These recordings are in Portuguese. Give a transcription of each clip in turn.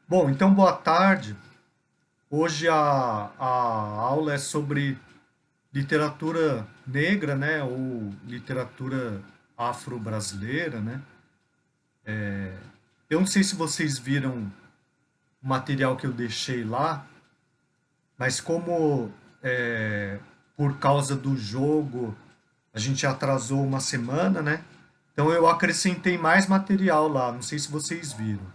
Bom, então boa tarde. Hoje a aula é sobre literatura negra, né, ou literatura afro-brasileira, né? Eu não sei se vocês viram o material que eu deixei lá, mas como por causa do jogo a gente atrasou uma semana, né? Então eu acrescentei mais material lá. Não sei se vocês viram.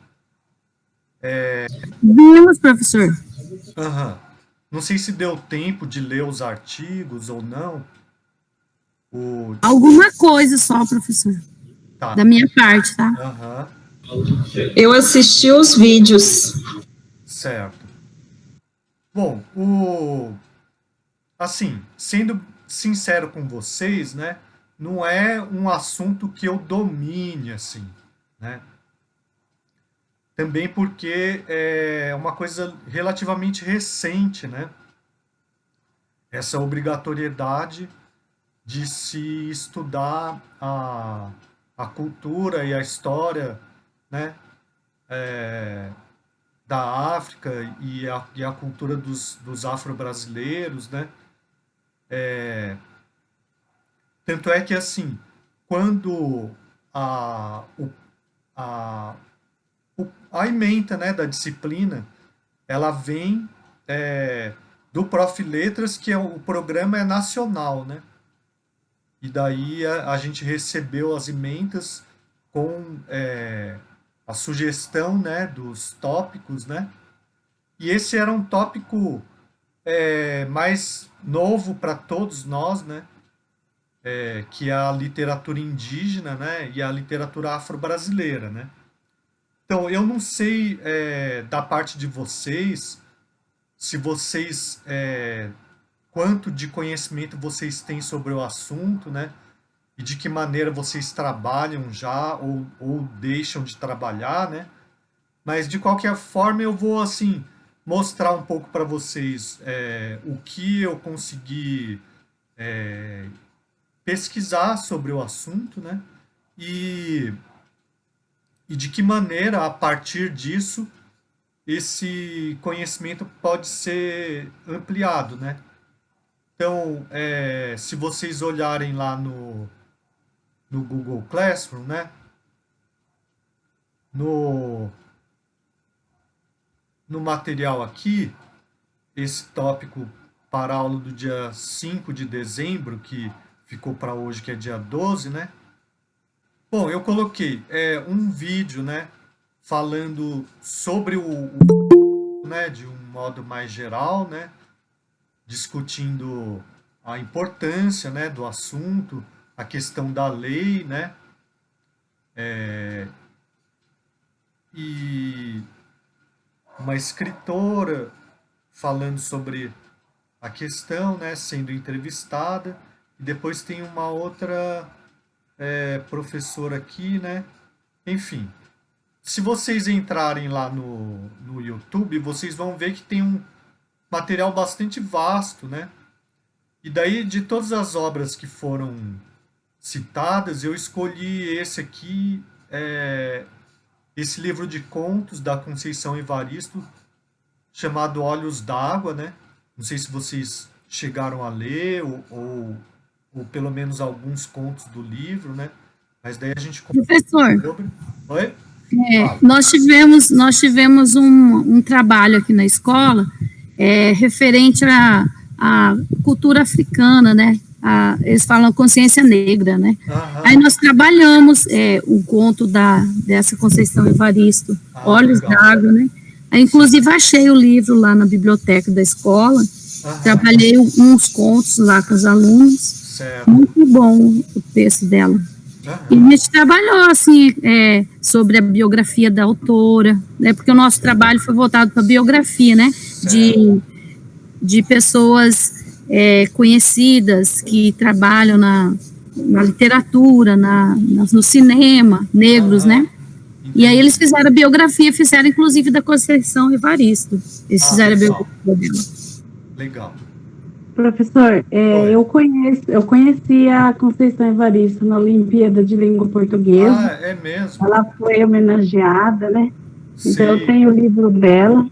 Vimos, professor. Aham. Não sei se deu tempo de ler os artigos ou não. O... Alguma coisa só, professor. Da Tá. minha parte, tá? Aham. Eu assisti os vídeos. Certo. Bom, assim, sendo sincero com vocês, né? Não é um assunto que eu domine, assim, né? Também porque é uma coisa relativamente recente, né? Essa obrigatoriedade de se estudar a cultura e a história, né? Da África e a cultura dos afro-brasileiros, né? Tanto é que, assim, quando a, o, a, a ementa, né, da disciplina, ela vem do Prof. Letras, que o programa é nacional, né? E daí a gente recebeu as ementas com a sugestão, né, dos tópicos, né? E esse era um tópico mais novo para todos nós, né? Que é a literatura indígena, né? E a literatura afro-brasileira, né? Então, eu não sei da parte de vocês, se vocês, quanto de conhecimento vocês têm sobre o assunto, né? E de que maneira vocês trabalham já ou deixam de trabalhar, né? Mas de qualquer forma eu vou assim mostrar um pouco para vocês o que eu consegui pesquisar sobre o assunto, né? E, e de que maneira, a partir disso, esse conhecimento pode ser ampliado, né? Então, se vocês olharem lá no Google Classroom, né? No, no material aqui, esse tópico para a aula do dia 5 de dezembro, que ficou para hoje, que é dia 12, né? Bom, eu coloquei um vídeo, né, falando sobre né, de um modo mais geral, né, discutindo a importância, né, do assunto, a questão da lei, né, e uma escritora falando sobre a questão, né, sendo entrevistada, e depois tem uma outra professora aqui, né, enfim. Se vocês entrarem lá no YouTube, vocês vão ver que tem um material bastante vasto, né? E daí, de todas as obras que foram citadas, eu escolhi esse aqui, esse livro de contos da Conceição Evaristo, chamado Olhos d'Água, né? Não sei se vocês chegaram a ler, ou pelo menos alguns contos do livro, né? Mas daí a gente Professor, sobre. Oi? é, Fala. nós tivemos um trabalho aqui na escola referente à cultura africana, né? Eles falam consciência negra, né? Aí Aham. nós trabalhamos um conto dessa Conceição Evaristo, Ah, Olhos legal. d'Água, né? Aí, inclusive, achei o livro lá na biblioteca da escola, Aham. trabalhei uns contos lá com os alunos, Certo. muito bom o texto dela. E a Aham. gente trabalhou, assim, sobre a biografia da autora, né, porque o nosso trabalho foi voltado para a biografia, né, Certo. de pessoas conhecidas que trabalham na literatura, no cinema, negros, né, Aham. e aí eles Entendi. fizeram a biografia, fizeram inclusive da Conceição Evaristo, eles Ah, fizeram a legal. biografia dela. Legal. Professor, Oi. eu conheci a Conceição Evaristo na Olimpíada de Língua Portuguesa. Ah, é mesmo? Ela foi homenageada, né? Então, Sei. eu tenho o livro dela,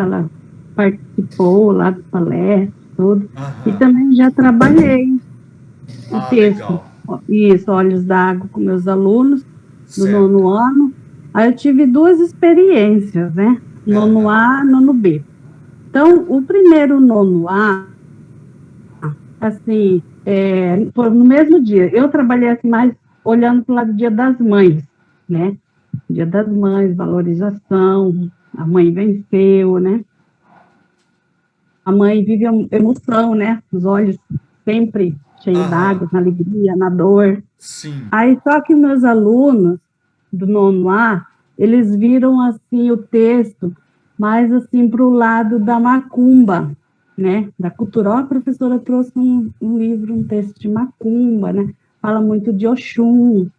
ela participou lá do palestra, tudo, e Aham. também já trabalhei o Ah, texto, legal. isso, Olhos d'Água, com meus alunos do Certo. nono ano. Aí eu tive duas experiências, né? Nono Aham. A, nono B. Então, o primeiro nono A, assim, foi no mesmo dia. Eu trabalhei assim, mais olhando para o lado do Dia das Mães, né? Dia das Mães, valorização, a mãe venceu, né? A mãe vive a emoção, né? Os olhos sempre cheios Aham. d'água, na alegria, na dor. Sim. Aí, só que meus alunos do nono A, eles viram, assim, o texto mais, assim, para o lado da macumba, né, da cultura. Ó, a professora trouxe um livro, um texto de macumba, né, fala muito de Oxum.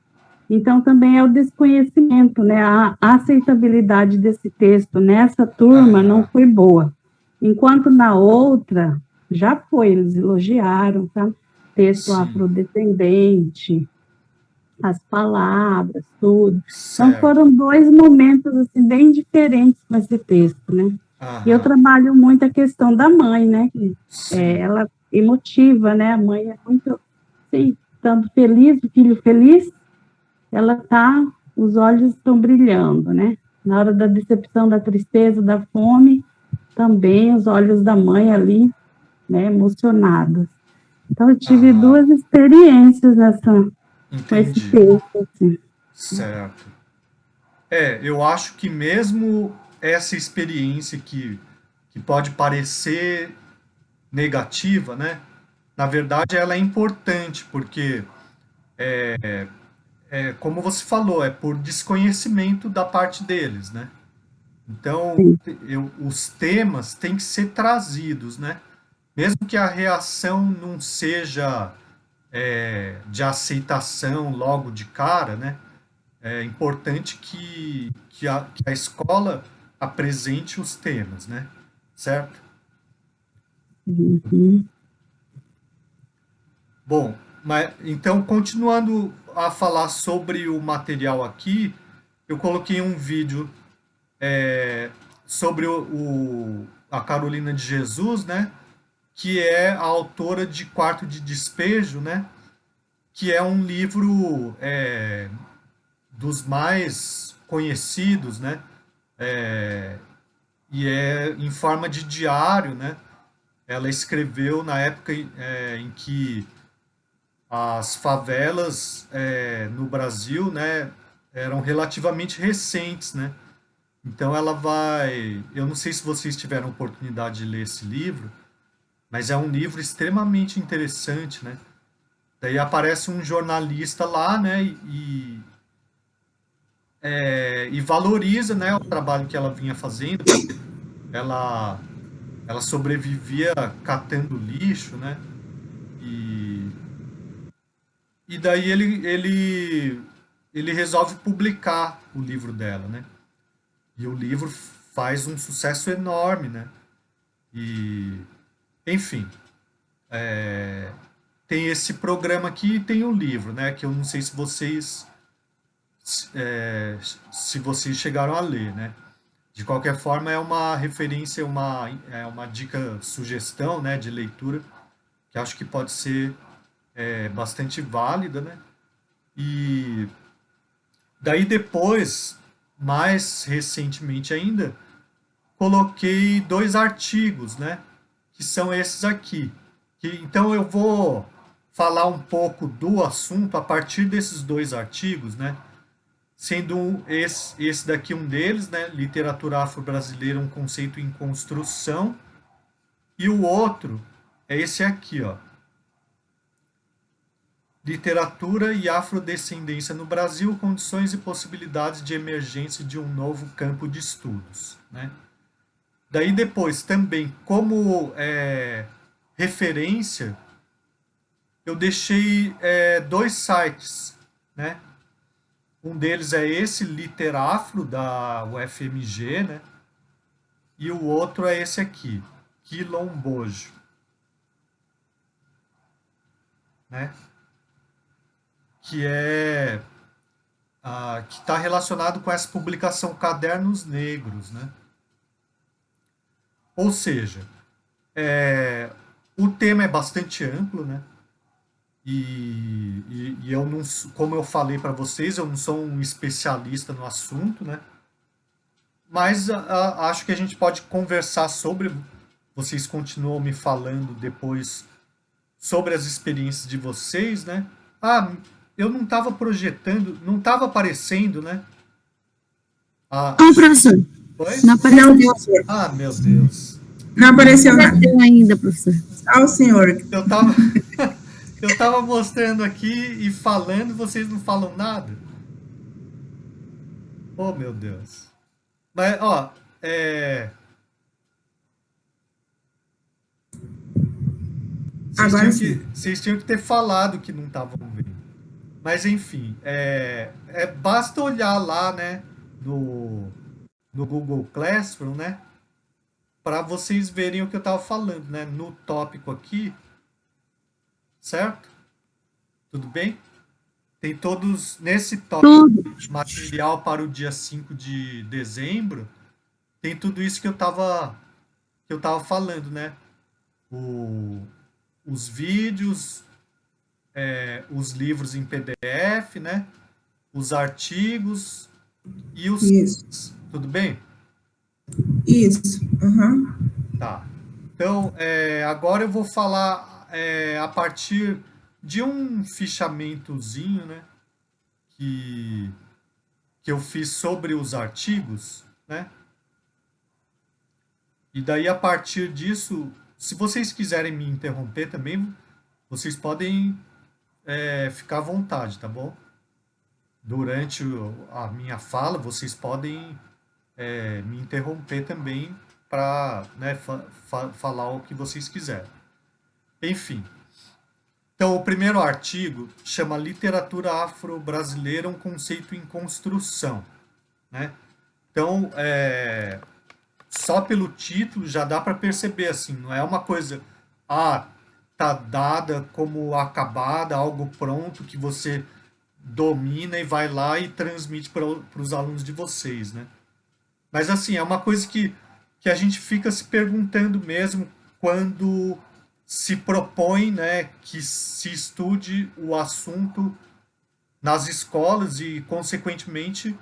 Então, também é o desconhecimento, né, a aceitabilidade desse texto nessa turma não Aham. foi boa. Enquanto na outra, já foi, eles elogiaram, tá? Texto Sim. afrodescendente, as palavras, tudo. Então, Certo. foram dois momentos, assim, bem diferentes com esse texto, né? E eu Aham. trabalho muito a questão da mãe, né? Sim. Ela emotiva, né? A mãe é muito, sim, tanto feliz, o filho feliz, ela tá, os olhos estão brilhando, né? Na hora da decepção, da tristeza, da fome, também os olhos da mãe ali, né, emocionados. Então, eu tive Aham. duas experiências com esse Entendi. texto, assim. Certo. Eu acho que mesmo essa experiência que pode parecer negativa, né? Na verdade, ela é importante, porque, como você falou, é por desconhecimento da parte deles, né? Então, Sim. os temas têm que ser trazidos, né? Mesmo que a reação não seja de aceitação logo de cara, né? É importante que a escola apresente os temas, né? Certo? Uhum. Bom, mas então continuando a falar sobre o material aqui, eu coloquei um vídeo sobre a Carolina de Jesus, né? Que é a autora de Quarto de Despejo, né? Que é um livro dos mais conhecidos, né? E é em forma de diário, né? Ela escreveu na época em que as favelas no Brasil, né, eram relativamente recentes, né? Então ela vai, eu não sei se vocês tiveram oportunidade de ler esse livro, mas é um livro extremamente interessante, né? Daí aparece um jornalista lá, né, e valoriza, né, o trabalho que ela vinha fazendo. Ela, ela sobrevivia catando lixo, né? E, e daí ele resolve publicar o livro dela, né? E o livro faz um sucesso enorme, né? E, enfim, tem esse programa aqui e tem o livro, né? Que eu não sei se se vocês chegaram a ler, né? De qualquer forma, é uma referência, é uma dica, sugestão, né, de leitura, que acho que pode ser bastante válida, né? E daí depois, mais recentemente ainda, coloquei dois artigos, né? Que são esses aqui. Então eu vou falar um pouco do assunto a partir desses dois artigos, né? Sendo esse daqui um deles, né? Literatura afro-brasileira, um conceito em construção. E o outro é esse aqui, ó. Literatura e afrodescendência no Brasil, condições e possibilidades de emergência de um novo campo de estudos, né? Daí depois também, como referência, eu deixei dois sites, né? Um deles é esse, Literafro, da UFMG, né? E o outro é esse aqui, Quilombojo, né? Que é que está relacionado com essa publicação Cadernos Negros, né? Ou seja, o tema é bastante amplo, né? E eu não, como eu falei para vocês, eu não sou um especialista no assunto, né? Mas acho que a gente pode conversar sobre. Vocês continuam me falando depois sobre as experiências de vocês, né? Eu não estava projetando, não estava aparecendo, né? Não, professor. Oi? Não apareceu. Não, professor. Meu Deus. Não apareceu nada. Não ainda, professor. Ao senhor. Eu tava mostrando aqui e falando, vocês não falam nada. Oh, meu Deus. Mas, ó, Agora sim. Vocês tinham que ter falado que não estavam vendo. Mas, enfim, basta olhar lá, né, no Google Classroom, né, para vocês verem o que eu estava falando, né, no tópico aqui, certo? Tudo bem? Tem todos, nesse tópico, material para o dia 5 de dezembro, tem tudo isso que eu estava falando, né? Os vídeos, os livros em PDF, né? Os artigos e os... Isso. Tudo bem? Isso. Uhum. Tá. Então, agora eu vou falar a partir de um fichamentozinho, né? Que eu fiz sobre os artigos, né? E daí, a partir disso, se vocês quiserem me interromper também, vocês podem ficar à vontade, tá bom? Durante a minha fala, vocês podem me interromper também para, né, falar o que vocês quiserem. Enfim. Então, o primeiro artigo chama Literatura Afro-Brasileira, um conceito em construção, né? Então, só pelo título já dá para perceber, assim, não é uma coisa, tá dada como acabada, algo pronto que você domina e vai lá e transmite para os alunos de vocês, né? Mas, assim, é uma coisa que a gente fica se perguntando mesmo quando se propõe, né, que se estude o assunto nas escolas e, consequentemente,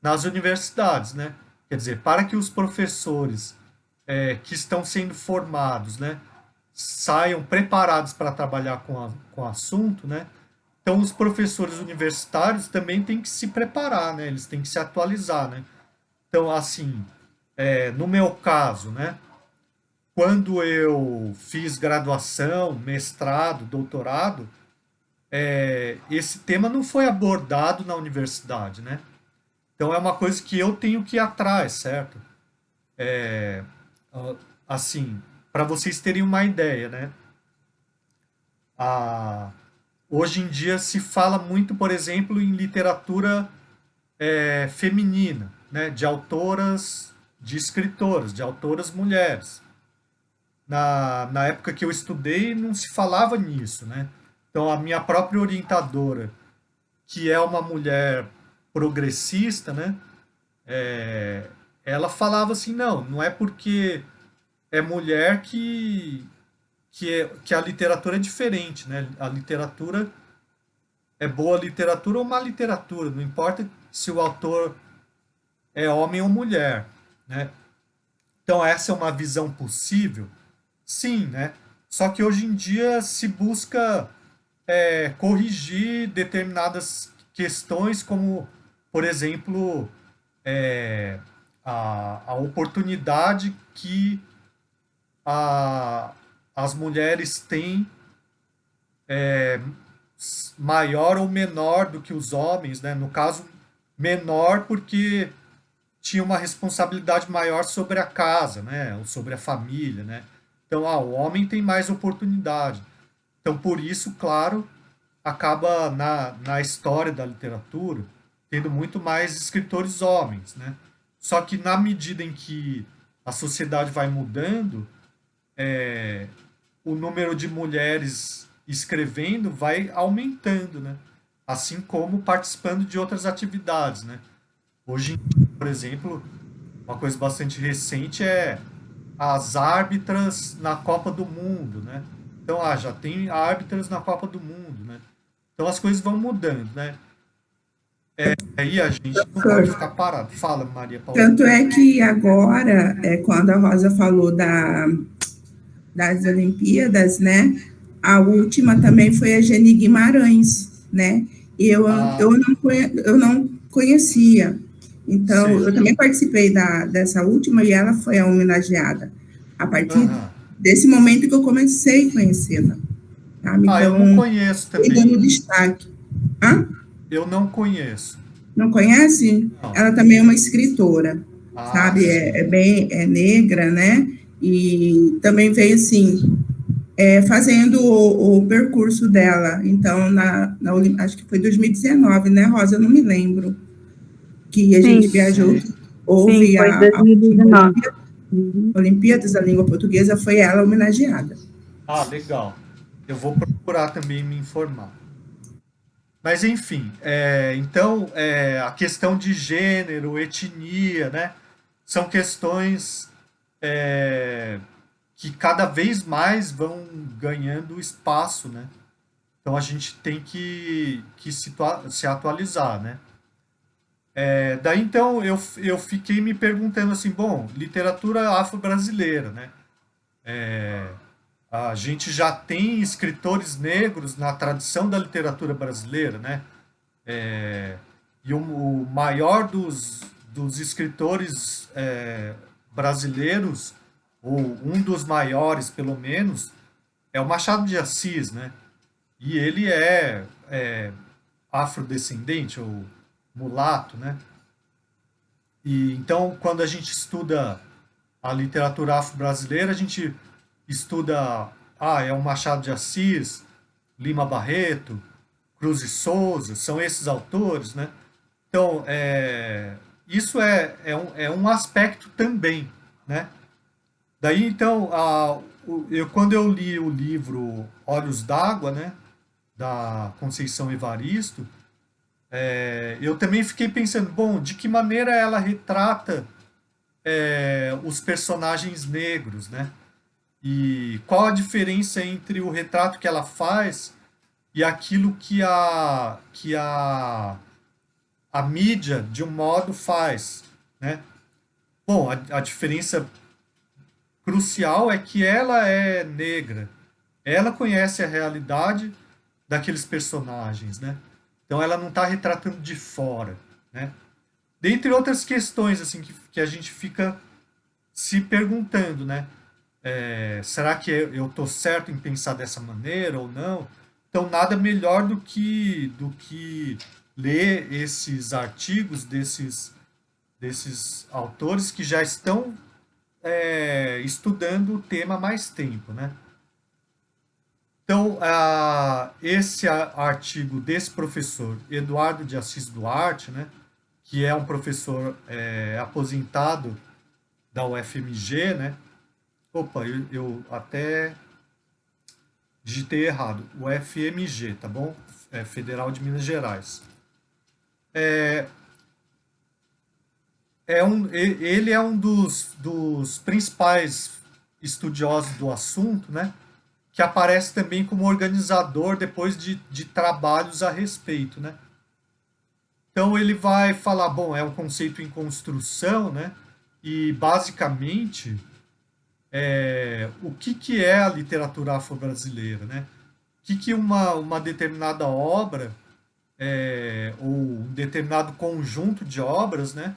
nas universidades, né? Quer dizer, para que os professores que estão sendo formados, né, saiam preparados para trabalhar com o assunto, né? Então, os professores universitários também têm que se preparar, né? Eles têm que se atualizar, né? Então, assim, no meu caso, né? Quando eu fiz graduação, mestrado, doutorado, esse tema não foi abordado na universidade, né? Então é uma coisa que eu tenho que ir atrás, certo? Assim, para vocês terem uma ideia, né? Hoje em dia se fala muito, por exemplo, em literatura feminina, né? De autoras, de escritoras, de autoras mulheres. Na época que eu estudei, não se falava nisso, né? Então, a minha própria orientadora, que é uma mulher progressista, né? Ela falava assim, não é porque é mulher que a literatura é diferente, né? A literatura é boa literatura ou má literatura, não importa se o autor é homem ou mulher, né? Então, essa é uma visão possível? Sim, né? Só que hoje em dia se busca corrigir determinadas questões, como, por exemplo, a oportunidade que as mulheres têm maior ou menor do que os homens, né? No caso, menor porque tinha uma responsabilidade maior sobre a casa, né? Ou sobre a família, né? Então, o homem tem mais oportunidade. Então, por isso, claro, acaba na história da literatura tendo muito mais escritores homens, né? Só que na medida em que a sociedade vai mudando, o número de mulheres escrevendo vai aumentando, né? assim como participando de outras atividades, né? Hoje, por exemplo, uma coisa bastante recente é as árbitras na Copa do Mundo, né? Então, já tem árbitras na Copa do Mundo, né? Então as coisas vão mudando, né? Aí a gente não pode Professor, ficar parado. Fala, Maria Paulina. tanto é que agora, quando a Rosa falou das Olimpíadas, né? A última também foi a Geni Guimarães, né? E Ah, eu não conhecia. Então, sei. eu também participei dessa última e ela foi a homenageada. A partir Aham. desse momento que eu comecei a conhecê-la, sabe? Eu não Então, conheço foi dando também. destaque. Hã? Eu não conheço. Não conhece? Não. Ela também é uma escritora, Ah, sabe? sim. É negra, né? E também veio assim, fazendo o percurso dela. Então, acho que foi 2019, né, Rosa? Eu não me lembro. Que a gente Sim, viajou, Sei. sim, houve foi a 2019. Uhum. Olimpíadas da Língua Portuguesa, foi ela homenageada. Ah, legal. Eu vou procurar também me informar. Mas enfim, então a questão de gênero, etnia, né, são questões é, que cada vez mais vão ganhando espaço, né? Então a gente tem que se atualizar, né? Daí então eu fiquei me perguntando assim, bom, literatura afro-brasileira, né? A gente já tem escritores negros na tradição da literatura brasileira, né? E o maior dos escritores brasileiros, ou um dos maiores pelo menos, é o Machado de Assis, né? E ele é afrodescendente, ou mulato, né? E então, quando a gente estuda a literatura afro-brasileira, a gente estuda, é o Machado de Assis, Lima Barreto, Cruz e Souza, são esses autores, né? Então, isso é um aspecto também, né? Daí, então, quando eu li o livro Olhos d'Água, né, da Conceição Evaristo, eu também fiquei pensando, bom, de que maneira ela retrata os personagens negros, né? E qual a diferença entre o retrato que ela faz e aquilo que a mídia, de um modo, faz, né? Bom, a diferença crucial é que ela é negra. Ela conhece a realidade daqueles personagens, né? Então ela não está retratando de fora, né? Dentre outras questões assim que a gente fica se perguntando, né? Será que eu estou certo em pensar dessa maneira ou não? Então nada melhor do que ler esses artigos desses autores que já estão estudando o tema há mais tempo, né? Então, esse artigo desse professor Eduardo de Assis Duarte, né, que é um professor aposentado da UFMG, né? Opa, eu até digitei errado. UFMG, tá bom? Federal de Minas Gerais. Ele é um dos principais estudiosos do assunto, né? Que aparece também como organizador depois de trabalhos a respeito, né? Então ele vai falar, bom, é um conceito em construção, né? E basicamente o que é a literatura afro-brasileira, né? O que uma determinada obra ou um determinado conjunto de obras, né?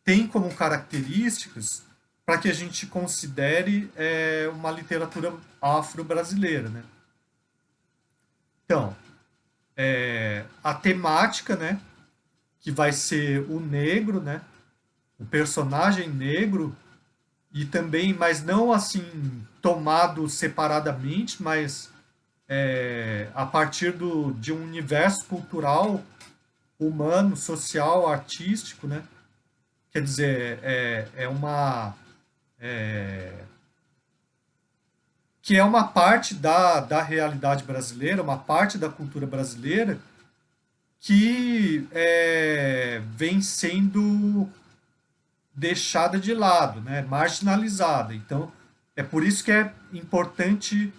Tem como características para que a gente considere uma literatura afro-brasileira, né? Então, a temática, né, que vai ser o negro, né, o personagem negro, e também, mas não assim tomado separadamente, mas a partir de um universo cultural, humano, social, artístico, né? Quer dizer, que é uma parte da realidade brasileira, uma parte da cultura brasileira, que vem sendo deixada de lado, né, marginalizada. Então, é por isso que é importante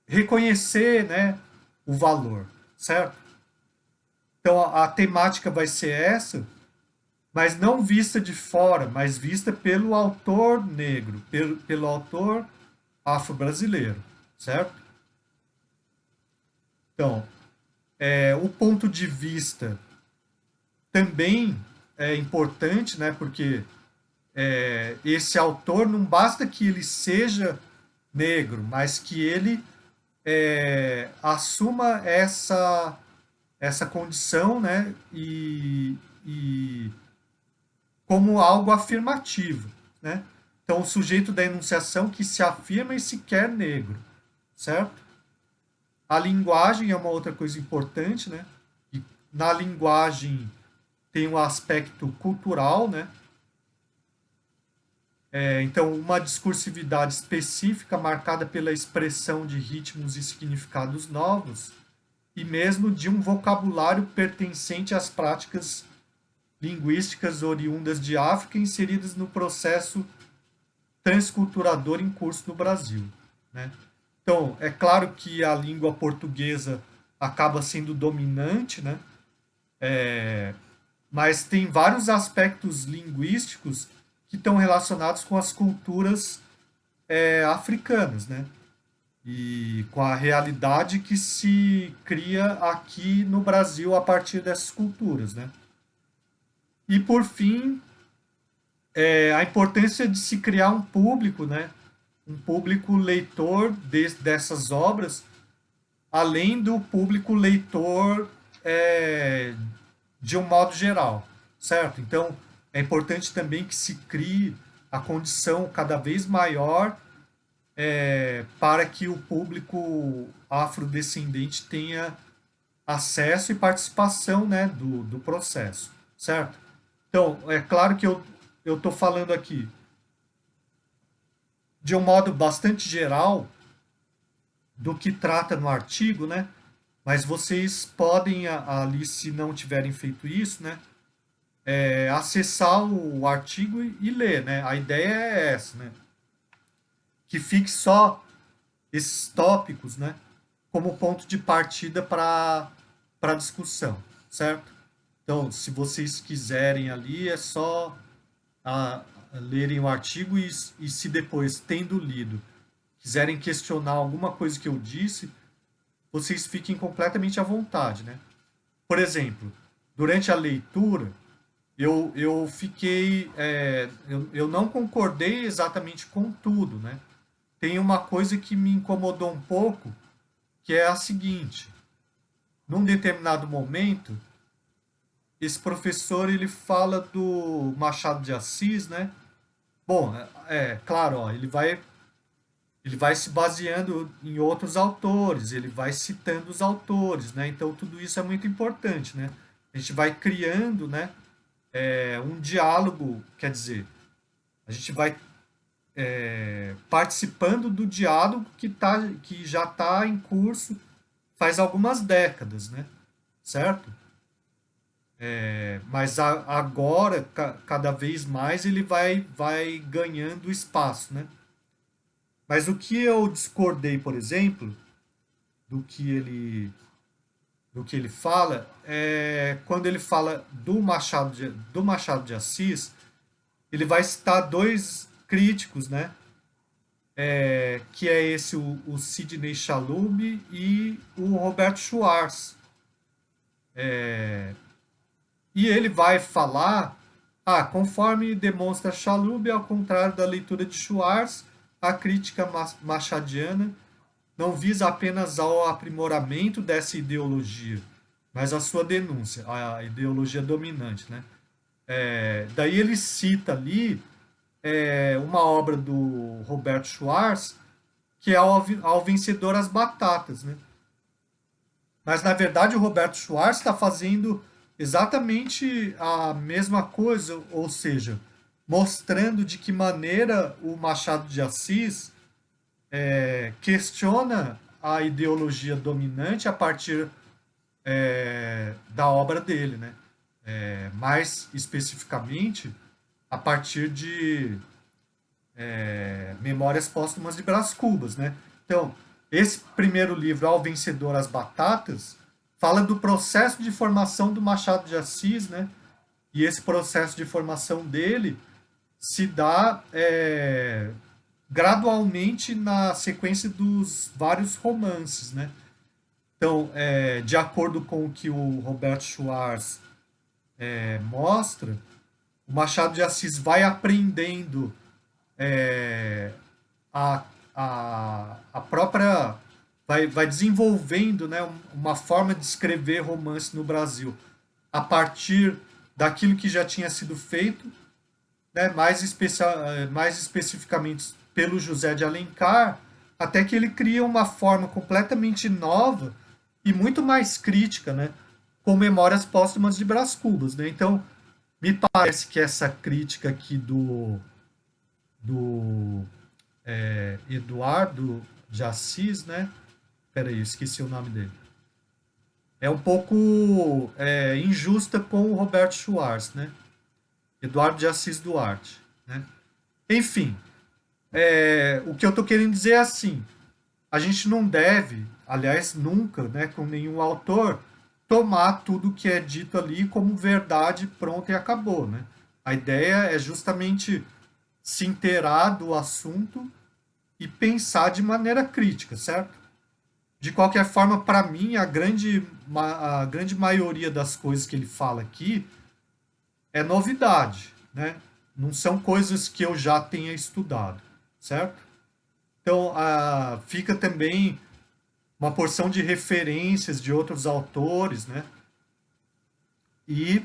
reconhecer, né, o valor, certo? Então, a temática vai ser essa, mas não vista de fora, mas vista pelo autor negro, pelo autor afro-brasileiro, certo? Então, o ponto de vista também é importante, né? Porque esse autor não basta que ele seja negro, mas que ele assuma essa condição, né? E como algo afirmativo, né? Então, o sujeito da enunciação que se afirma e se quer negro, certo? A linguagem é uma outra coisa importante, né? E na linguagem tem um aspecto cultural, né? Então, uma discursividade específica marcada pela expressão de ritmos e significados novos e mesmo de um vocabulário pertencente às práticas linguísticas oriundas de África inseridas no processo transculturador em curso no Brasil, né? Então, é claro que a língua portuguesa acaba sendo dominante, né? Mas tem vários aspectos linguísticos que estão relacionados com as culturas africanas, né? E com a realidade que se cria aqui no Brasil a partir dessas culturas, né? E, por fim, a importância de se criar um público, né? Um público leitor dessas obras, além do público leitor de um modo geral, certo? Então, é importante também que se crie a condição cada vez maior para que o público afrodescendente tenha acesso e participação, né, do processo, certo? Então, é claro que eu estou falando aqui de um modo bastante geral do que trata no artigo, né? Mas vocês podem ali, se não tiverem feito isso, né, acessar o artigo e ler, né? A ideia é essa, né? Que fique só esses tópicos, né, como ponto de partida para a discussão, certo? Então, se vocês quiserem ali, é só lerem o artigo e se depois, tendo lido, quiserem questionar alguma coisa que eu disse, vocês fiquem completamente à vontade, né? Por exemplo, durante a leitura, eu fiquei... eu não concordei exatamente com tudo, né? Tem uma coisa que me incomodou um pouco, que é a seguinte. Num determinado momento, esse professor ele fala do Machado de Assis, né? Bom, claro, ó, ele vai se baseando em outros autores, ele vai citando os autores, né? Então tudo isso é muito importante, né? A gente vai criando, né, um diálogo, quer dizer, a gente vai participando do diálogo que já está em curso faz algumas décadas, né? Certo? Mas agora, cada vez mais, ele vai ganhando espaço, né? Mas o que eu discordei, por exemplo, do que ele fala, quando ele fala do Machado de Assis, ele vai citar dois críticos, né? Que é esse, o Sidney Chalub e o Roberto Schwartz. E ele vai falar, conforme demonstra Chalub, ao contrário da leitura de Schwartz, a crítica machadiana não visa apenas ao aprimoramento dessa ideologia, mas a sua denúncia, a ideologia dominante, né? Daí ele cita ali uma obra do Roberto Schwartz, que é ao Vencedor as Batatas, né? Mas, na verdade, o Roberto Schwartz está fazendo exatamente a mesma coisa, ou seja, mostrando de que maneira o Machado de Assis questiona a ideologia dominante a partir da obra dele, né? Mais especificamente a partir de Memórias Póstumas de Brás Cubas, né? Então, esse primeiro livro, Ao Vencedor as Batatas, fala do processo de formação do Machado de Assis, né? E esse processo de formação dele se dá gradualmente na sequência dos vários romances, né? Então, de acordo com o que o Roberto Schwarz mostra, o Machado de Assis vai aprendendo a própria... Vai desenvolvendo, né, uma forma de escrever romance no Brasil a partir daquilo que já tinha sido feito, né, mais especificamente pelo José de Alencar, até que ele cria uma forma completamente nova e muito mais crítica, né, com Memórias Póstumas de Brás Cubas, né? Então, me parece que essa crítica aqui do Eduardo de Assis, né? Peraí, eu esqueci o nome dele. É um pouco injusta com o Roberto Schwarz, né? Eduardo de Assis Duarte, né? Enfim, o que eu estou querendo dizer é assim: a gente não deve, aliás, nunca, né, com nenhum autor, tomar tudo que é dito ali como verdade, pronto e acabou, né? A ideia é justamente se inteirar do assunto e pensar de maneira crítica, certo? De qualquer forma, para mim, a grande maioria das coisas que ele fala aqui é novidade, né? Não são coisas que eu já tenha estudado, certo? Então, fica também uma porção de referências de outros autores, né? E,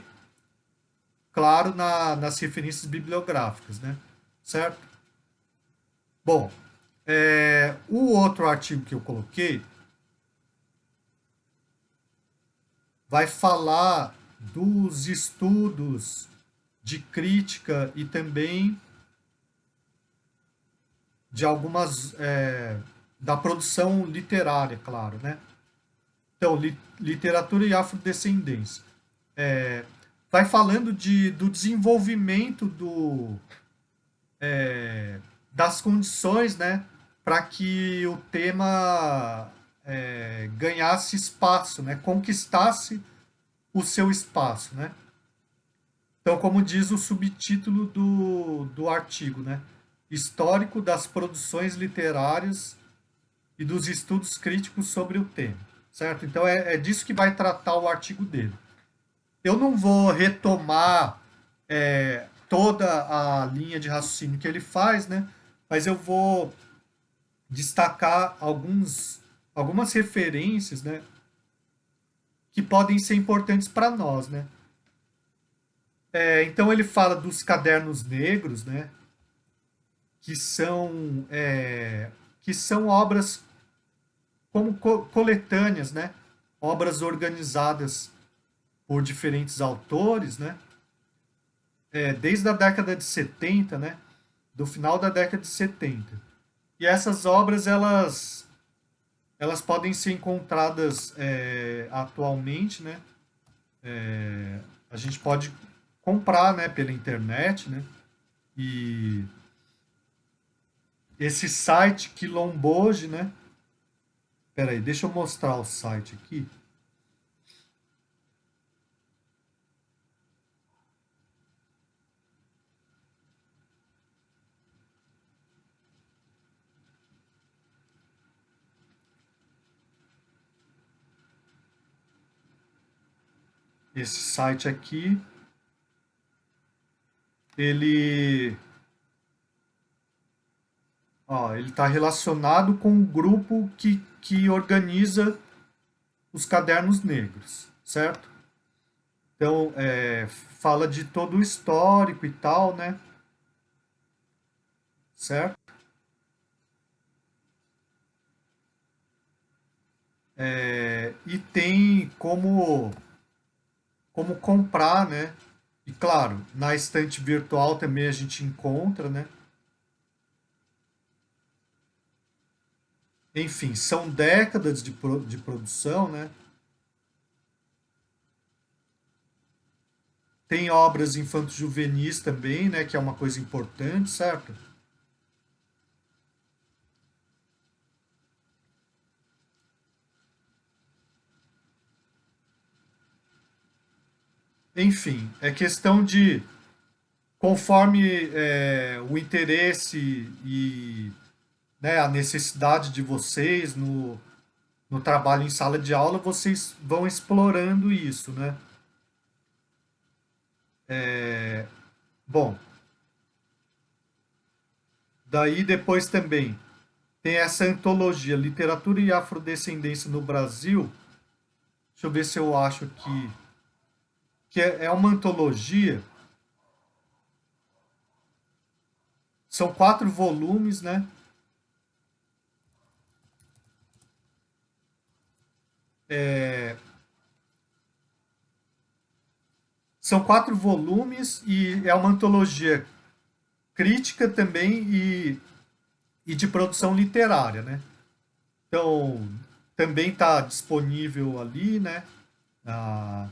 claro, nas referências bibliográficas, né? Certo? Bom, o outro artigo que eu coloquei vai falar dos estudos de crítica e também de algumas da produção literária, claro, né? Então, literatura e afrodescendência. Vai falando do desenvolvimento das condições, né, para que o tema ganhasse espaço, né, conquistasse o seu espaço, né? Então, como diz o subtítulo do artigo, né, Histórico das produções literárias e dos estudos críticos sobre o tema, certo? Então, é disso que vai tratar o artigo dele. Eu não vou retomar toda a linha de raciocínio que ele faz, né? Mas eu vou destacar algumas referências, né, que podem ser importantes para nós, né? Então ele fala dos cadernos negros, né, que são obras como coletâneas, né, obras organizadas por diferentes autores, né, desde a década de 70, né, do final da década de 70. E essas obras, elas podem ser encontradas atualmente, né? A gente pode comprar, né, pela internet, né? E esse site Quilomboge, né? Peraí, deixa eu mostrar o site aqui. Esse site aqui, ele está relacionado com o grupo que organiza os cadernos negros, certo? Então, fala de todo o histórico e tal, né? Certo? E tem como comprar, né? E claro, na estante virtual também a gente encontra, né? enfim, são décadas de produção, né? Tem obras infanto-juvenis também, né? Que é uma coisa importante, certo? Enfim, é questão de, conforme o interesse e, né, a necessidade de vocês no trabalho em sala de aula, vocês vão explorando isso, né? Bom, daí depois também tem essa antologia, Literatura e Afrodescendência no Brasil. Deixa eu ver se eu acho que é uma antologia. São 4 volumes, né? São 4 volumes e é uma antologia crítica também e de produção literária, né? Então, também está disponível ali, né? Ah,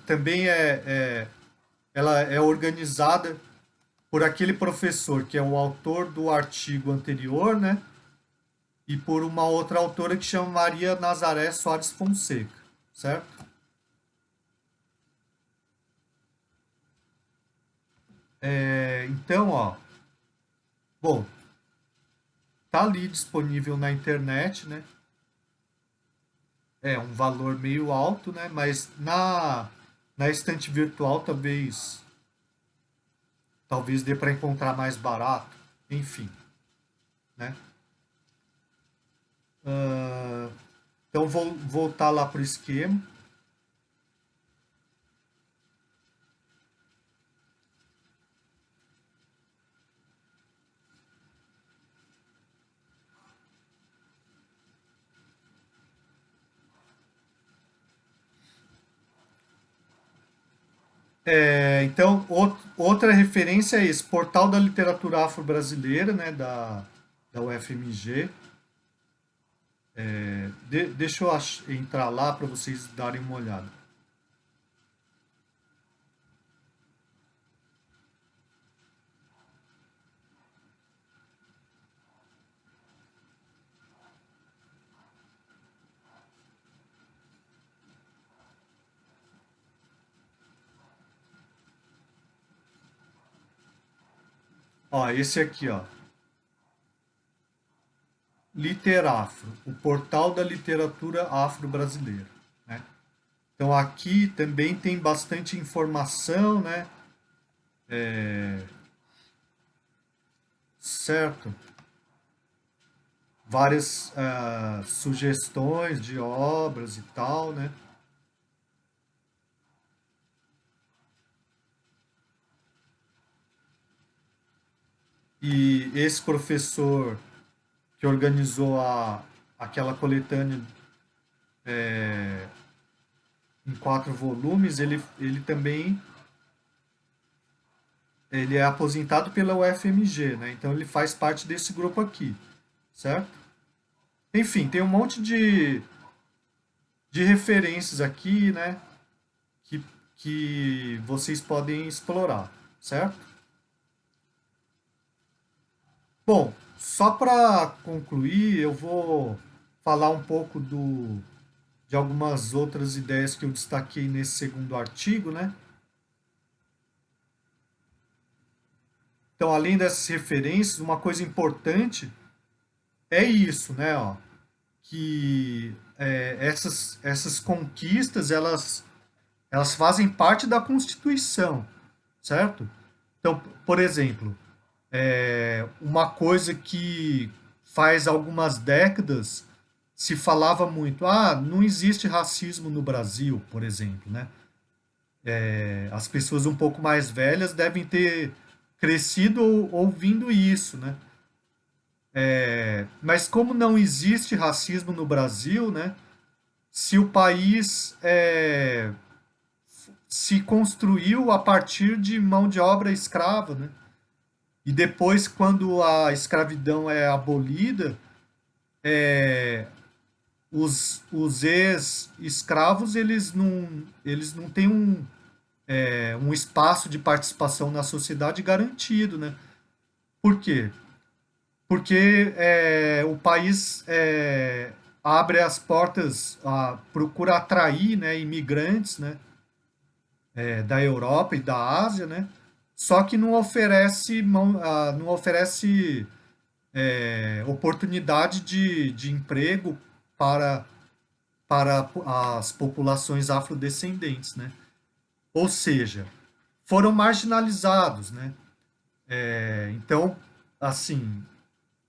também ela é organizada por aquele professor que é o autor do artigo anterior, né? E por uma outra autora que chama Maria Nazaré Soares Fonseca, certo? Então, ó, bom, tá ali disponível na internet, né? É um valor meio alto, né? Mas na estante virtual talvez dê para encontrar mais barato, enfim, né? Então vou voltar lá para o esquema. Então, outra referência é esse, Portal da Literatura Afro-Brasileira, né, da UFMG. Deixa eu entrar lá para vocês darem uma olhada. Ó, esse aqui, ó. Literafro, o portal da literatura afro-brasileira, né? Então aqui também tem bastante informação, né? Certo? Várias sugestões de obras e tal, né? E esse professor que organizou aquela coletânea em 4 volumes, ele também ele é aposentado pela UFMG, né? Então ele faz parte desse grupo aqui, certo? Enfim, tem um monte de referências aqui, né? Que vocês podem explorar, certo? Bom, só para concluir, eu vou falar um pouco de algumas outras ideias que eu destaquei nesse segundo artigo, né? Então, além dessas referências, uma coisa importante é isso, né? Ó, que essas conquistas, elas fazem parte da Constituição, certo? Então, por exemplo, uma coisa que faz algumas décadas se falava muito, não existe racismo no Brasil, por exemplo, né? As pessoas um pouco mais velhas devem ter crescido ouvindo isso, né? Mas como não existe racismo no Brasil, né? Se o país se construiu a partir de mão de obra escrava, né? E depois, quando a escravidão é abolida, os ex-escravos, eles não têm um espaço de participação na sociedade garantido, né? Por quê? Porque o país abre as portas, procura atrair, né, imigrantes, né, da Europa e da Ásia, né? Só que não oferece oportunidade de emprego para, para as populações afrodescendentes, né? Ou seja, foram marginalizados, né? Então, assim,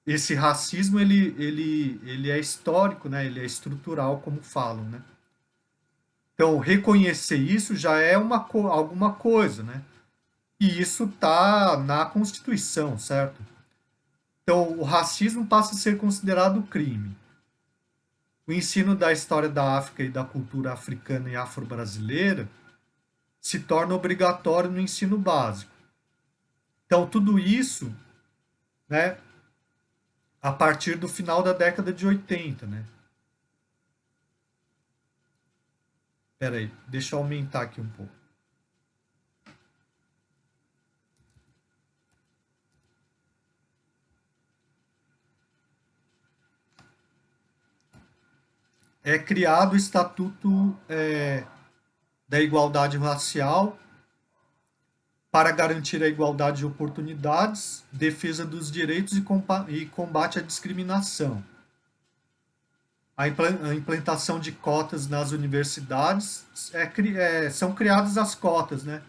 esse racismo ele é histórico, né? Ele é estrutural, como falam, né? Então, reconhecer isso já é alguma coisa, né? E isso está na Constituição, certo? Então, o racismo passa a ser considerado crime. O ensino da história da África e da cultura africana e afro-brasileira se torna obrigatório no ensino básico. Então, tudo isso, né, a partir do final da década de 80, né? Espera aí, deixa eu aumentar aqui um pouco. É criado o Estatuto da Igualdade Racial para garantir a igualdade de oportunidades, defesa dos direitos e combate à discriminação. A implantação de cotas nas universidades, são criadas as cotas, né?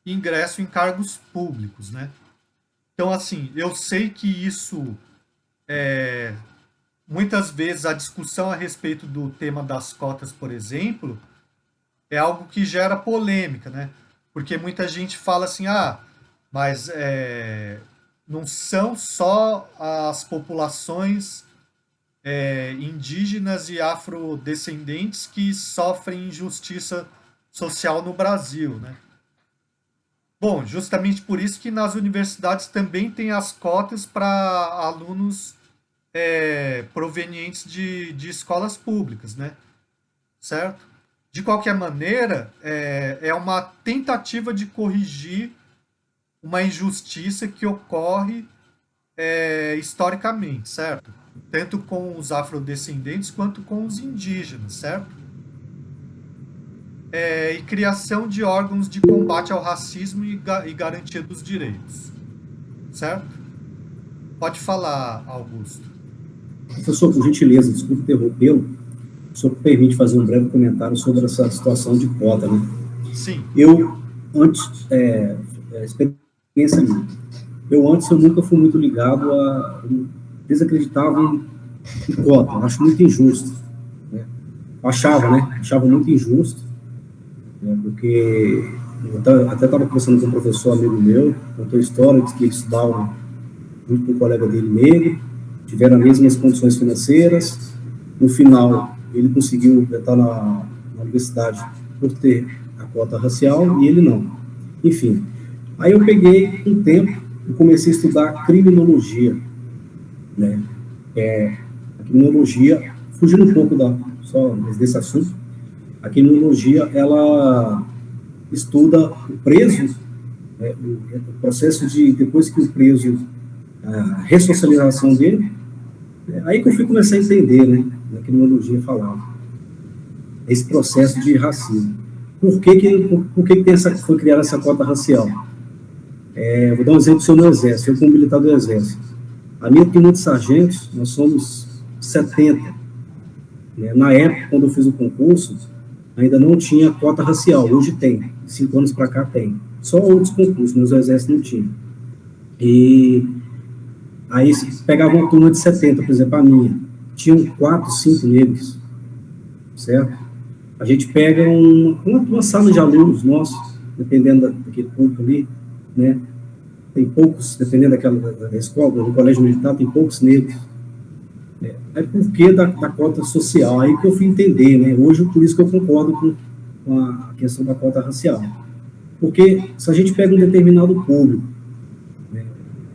Ingresso em cargos públicos, né? Então, assim, eu sei que isso, muitas vezes a discussão a respeito do tema das cotas, por exemplo, é algo que gera polêmica, né? Porque muita gente fala assim, mas não são só as populações indígenas e afrodescendentes que sofrem injustiça social no Brasil, né? Bom, justamente por isso que nas universidades também tem as cotas para alunos provenientes de escolas públicas, né? Certo? De qualquer maneira, é uma tentativa de corrigir uma injustiça que ocorre historicamente, certo? Tanto com os afrodescendentes quanto com os indígenas, certo? E criação de órgãos de combate ao racismo e garantia dos direitos, certo? Pode falar, Augusto. Professor, por gentileza, desculpe interrompê-lo, o senhor permite fazer um breve comentário sobre essa situação de cota, né? Sim. Eu nunca fui muito ligado desacreditava em cota, acho muito injusto, né? Achava muito injusto, né? Porque eu até estava conversando com um professor amigo meu, contou a história, disse que ele estudava junto com um colega dele negro, tiveram as mesmas condições financeiras, no final ele conseguiu estar na universidade por ter a cota racial e ele não. Enfim, aí eu peguei um tempo e comecei a estudar criminologia, né? A criminologia, fugindo um pouco só desse assunto, a criminologia, ela estuda o preso, né, o processo depois que o preso, a ressocialização dele, aí que eu fui começar a entender, né, na criminologia falava, esse processo de racismo. Por que foi criada essa cota racial? Vou dar um exemplo do meu exército, eu como militar do exército. A minha turma de sargentos, nós somos 70. Né? Na época, quando eu fiz o concurso, ainda não tinha cota racial, hoje tem, 5 anos para cá tem. Só outros concursos, mas o exército não tinha. E aí pegava uma turma de 70, por exemplo, a minha, tinham 4, 5 negros, certo? A gente pega uma sala de alunos nossos, dependendo daquele público ali, né? Tem poucos, dependendo da escola, do colégio militar, tem poucos negros. Aí por que da cota social? Aí que eu fui entender, né? Hoje, por isso que eu concordo com a questão da cota racial. Porque se a gente pega um determinado público, né,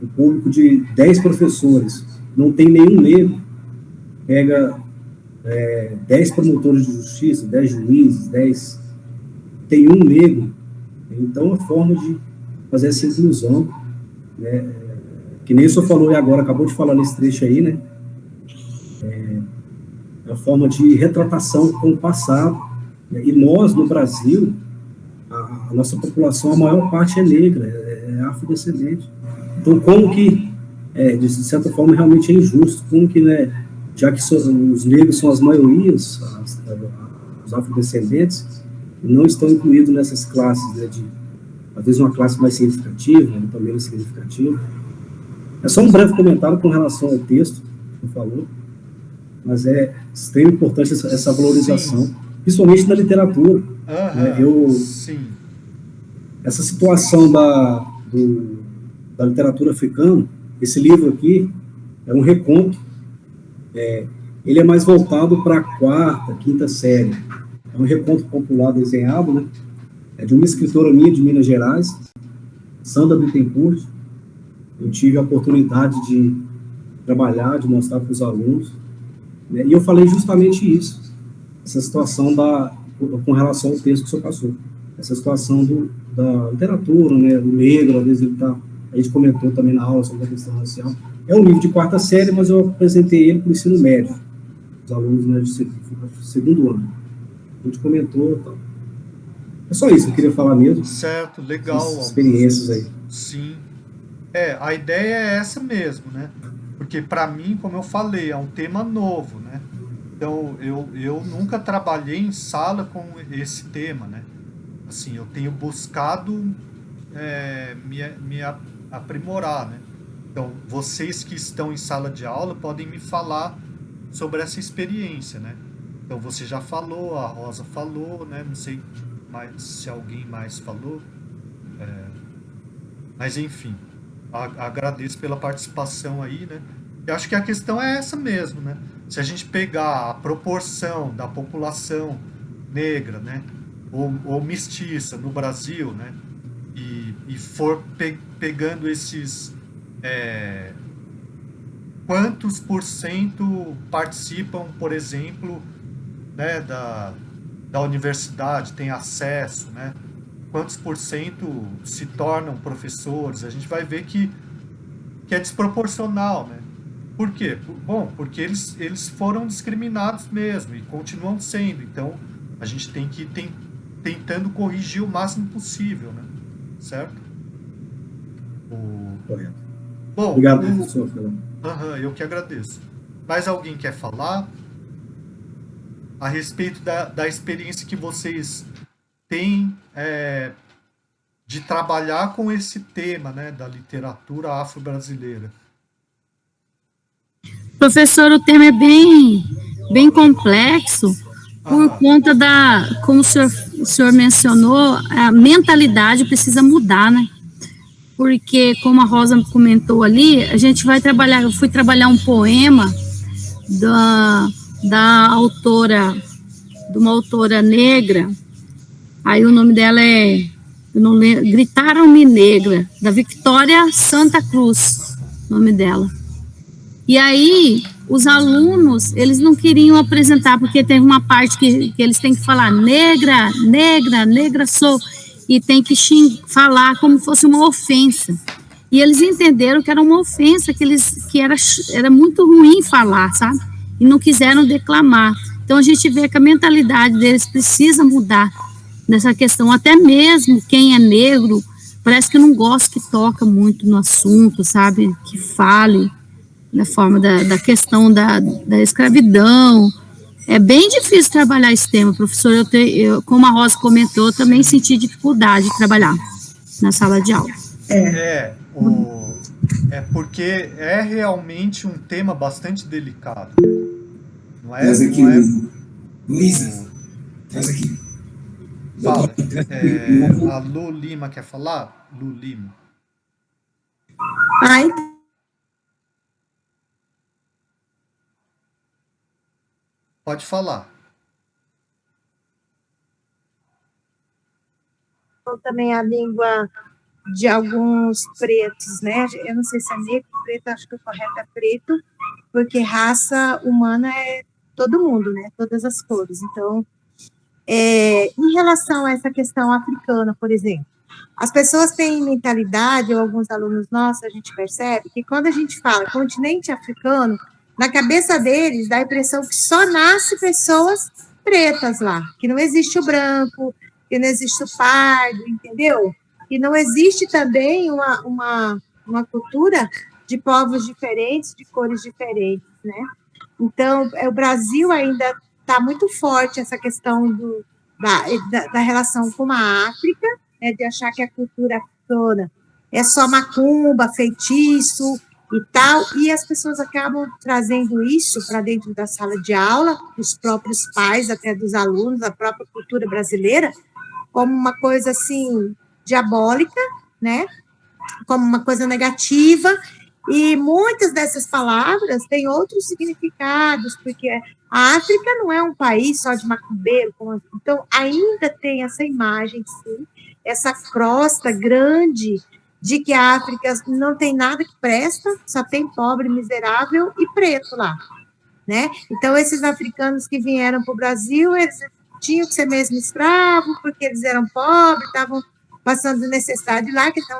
um público de 10 professores, não tem nenhum negro, pega 10 promotores de justiça, 10 juízes, tem um negro, então é uma forma de fazer essa inclusão, né? Que nem o senhor falou agora, acabou de falar nesse trecho aí, né? É uma forma de retratação com o passado, né? E nós, no Brasil, a nossa população, a maior parte é negra, é afrodescendente. Então, como que, de certa forma, realmente é injusto, como que, né, já que os negros são as maiorias, os afrodescendentes, não estão incluídos nessas classes, né, às vezes uma classe mais significativa, outra menos significativa. É só um breve comentário com relação ao texto que falou, mas é extremamente importante essa valorização, sim, principalmente na literatura. Né? Sim. Essa situação da literatura africana, esse livro aqui é um reconto, ele é mais voltado para a 4ª, 5ª série. É um reconto popular desenhado, né? É de uma escritora minha de Minas Gerais, Sandra Bittencourt. Eu tive a oportunidade de trabalhar, de mostrar para os alunos, né? E eu falei justamente isso, essa situação com relação ao texto que o senhor passou, essa situação da literatura, né? Do negro, às vezes a gente comentou também na aula sobre a questão racial. É um livro de 4ª série, mas eu apresentei ele para o ensino médio, os alunos, né, de segundo ano. A gente comentou, então. É só isso que eu queria falar mesmo. Certo, legal. Essas experiências aí. Sim. A ideia é essa mesmo, né? Porque para mim, como eu falei, é um tema novo, né? Então, eu nunca trabalhei em sala com esse tema, né? Assim, eu tenho buscado me aprimorar, né? Então, vocês que estão em sala de aula podem me falar sobre essa experiência, né? Então, você já falou, a Rosa falou, né? Não sei se alguém mais falou. Mas, enfim, agradeço pela participação aí, né? Eu acho que a questão é essa mesmo, né? Se a gente pegar a proporção da população negra, né? Ou mestiça no Brasil, né? E for pegando esses... quantos por cento participam, por exemplo, né, da universidade, tem acesso, né? Quantos por cento se tornam professores? A gente vai ver que é desproporcional, né? Por quê? Bom, porque eles foram discriminados mesmo e continuam sendo. Então, a gente tem que ir tentando corrigir o máximo possível, né? Certo? Correto. Bom, obrigado, professor. Eu que agradeço. Mais alguém quer falar a respeito da experiência que vocês têm de trabalhar com esse tema, né, da literatura afro-brasileira? Professor, o tema é bem complexo por conta como o senhor mencionou, a mentalidade precisa mudar, né? Porque, como a Rosa comentou ali, eu fui trabalhar um poema da autora, de uma autora negra, aí o nome dela eu não lembro, Gritaram-me Negra, da Victoria Santa Cruz, o nome dela. E aí, os alunos, eles não queriam apresentar, porque teve uma parte que eles têm que falar negra, negra, negra sou, e tem que falar como se fosse uma ofensa. E eles entenderam que era uma ofensa, que era muito ruim falar, sabe? E não quiseram declamar. Então, a gente vê que a mentalidade deles precisa mudar nessa questão. Até mesmo quem é negro, parece que não gosta que toca muito no assunto, sabe? Que fale na forma da questão da escravidão. É bem difícil trabalhar esse tema, professor. Como a Rosa comentou, eu também senti dificuldade de trabalhar na sala de aula. Porque é realmente um tema bastante delicado. Não é? Traz aqui, Luísa. Traz aqui. Fala. A Lu Lima quer falar? Lu Lima. Ai. Pode falar. Também a língua de alguns pretos, né? Eu não sei se é negro, preto, acho que o correto é preto, porque raça humana é todo mundo, né? Todas as cores. Então, em relação a essa questão africana, por exemplo, as pessoas têm mentalidade, ou alguns alunos nossos, a gente percebe que quando a gente fala continente africano, na cabeça deles dá a impressão que só nasce pessoas pretas lá, que não existe o branco, que não existe o pardo, entendeu? E não existe também uma cultura de povos diferentes, de cores diferentes, né? Então, o Brasil ainda está muito forte essa questão da relação com a África, né, de achar que a cultura africana é só macumba, feitiço e tal, e as pessoas acabam trazendo isso para dentro da sala de aula, os próprios pais, até dos alunos, a própria cultura brasileira, como uma coisa, assim, diabólica, né, como uma coisa negativa, e muitas dessas palavras têm outros significados, porque a África não é um país só de macumbeiro, então ainda tem essa imagem, sim, essa crosta grande de que a África não tem nada que presta, só tem pobre, miserável e preto lá, né? Então, esses africanos que vieram para o Brasil, eles tinham que ser mesmo escravos, porque eles eram pobres, estavam passando necessidade lá, que tem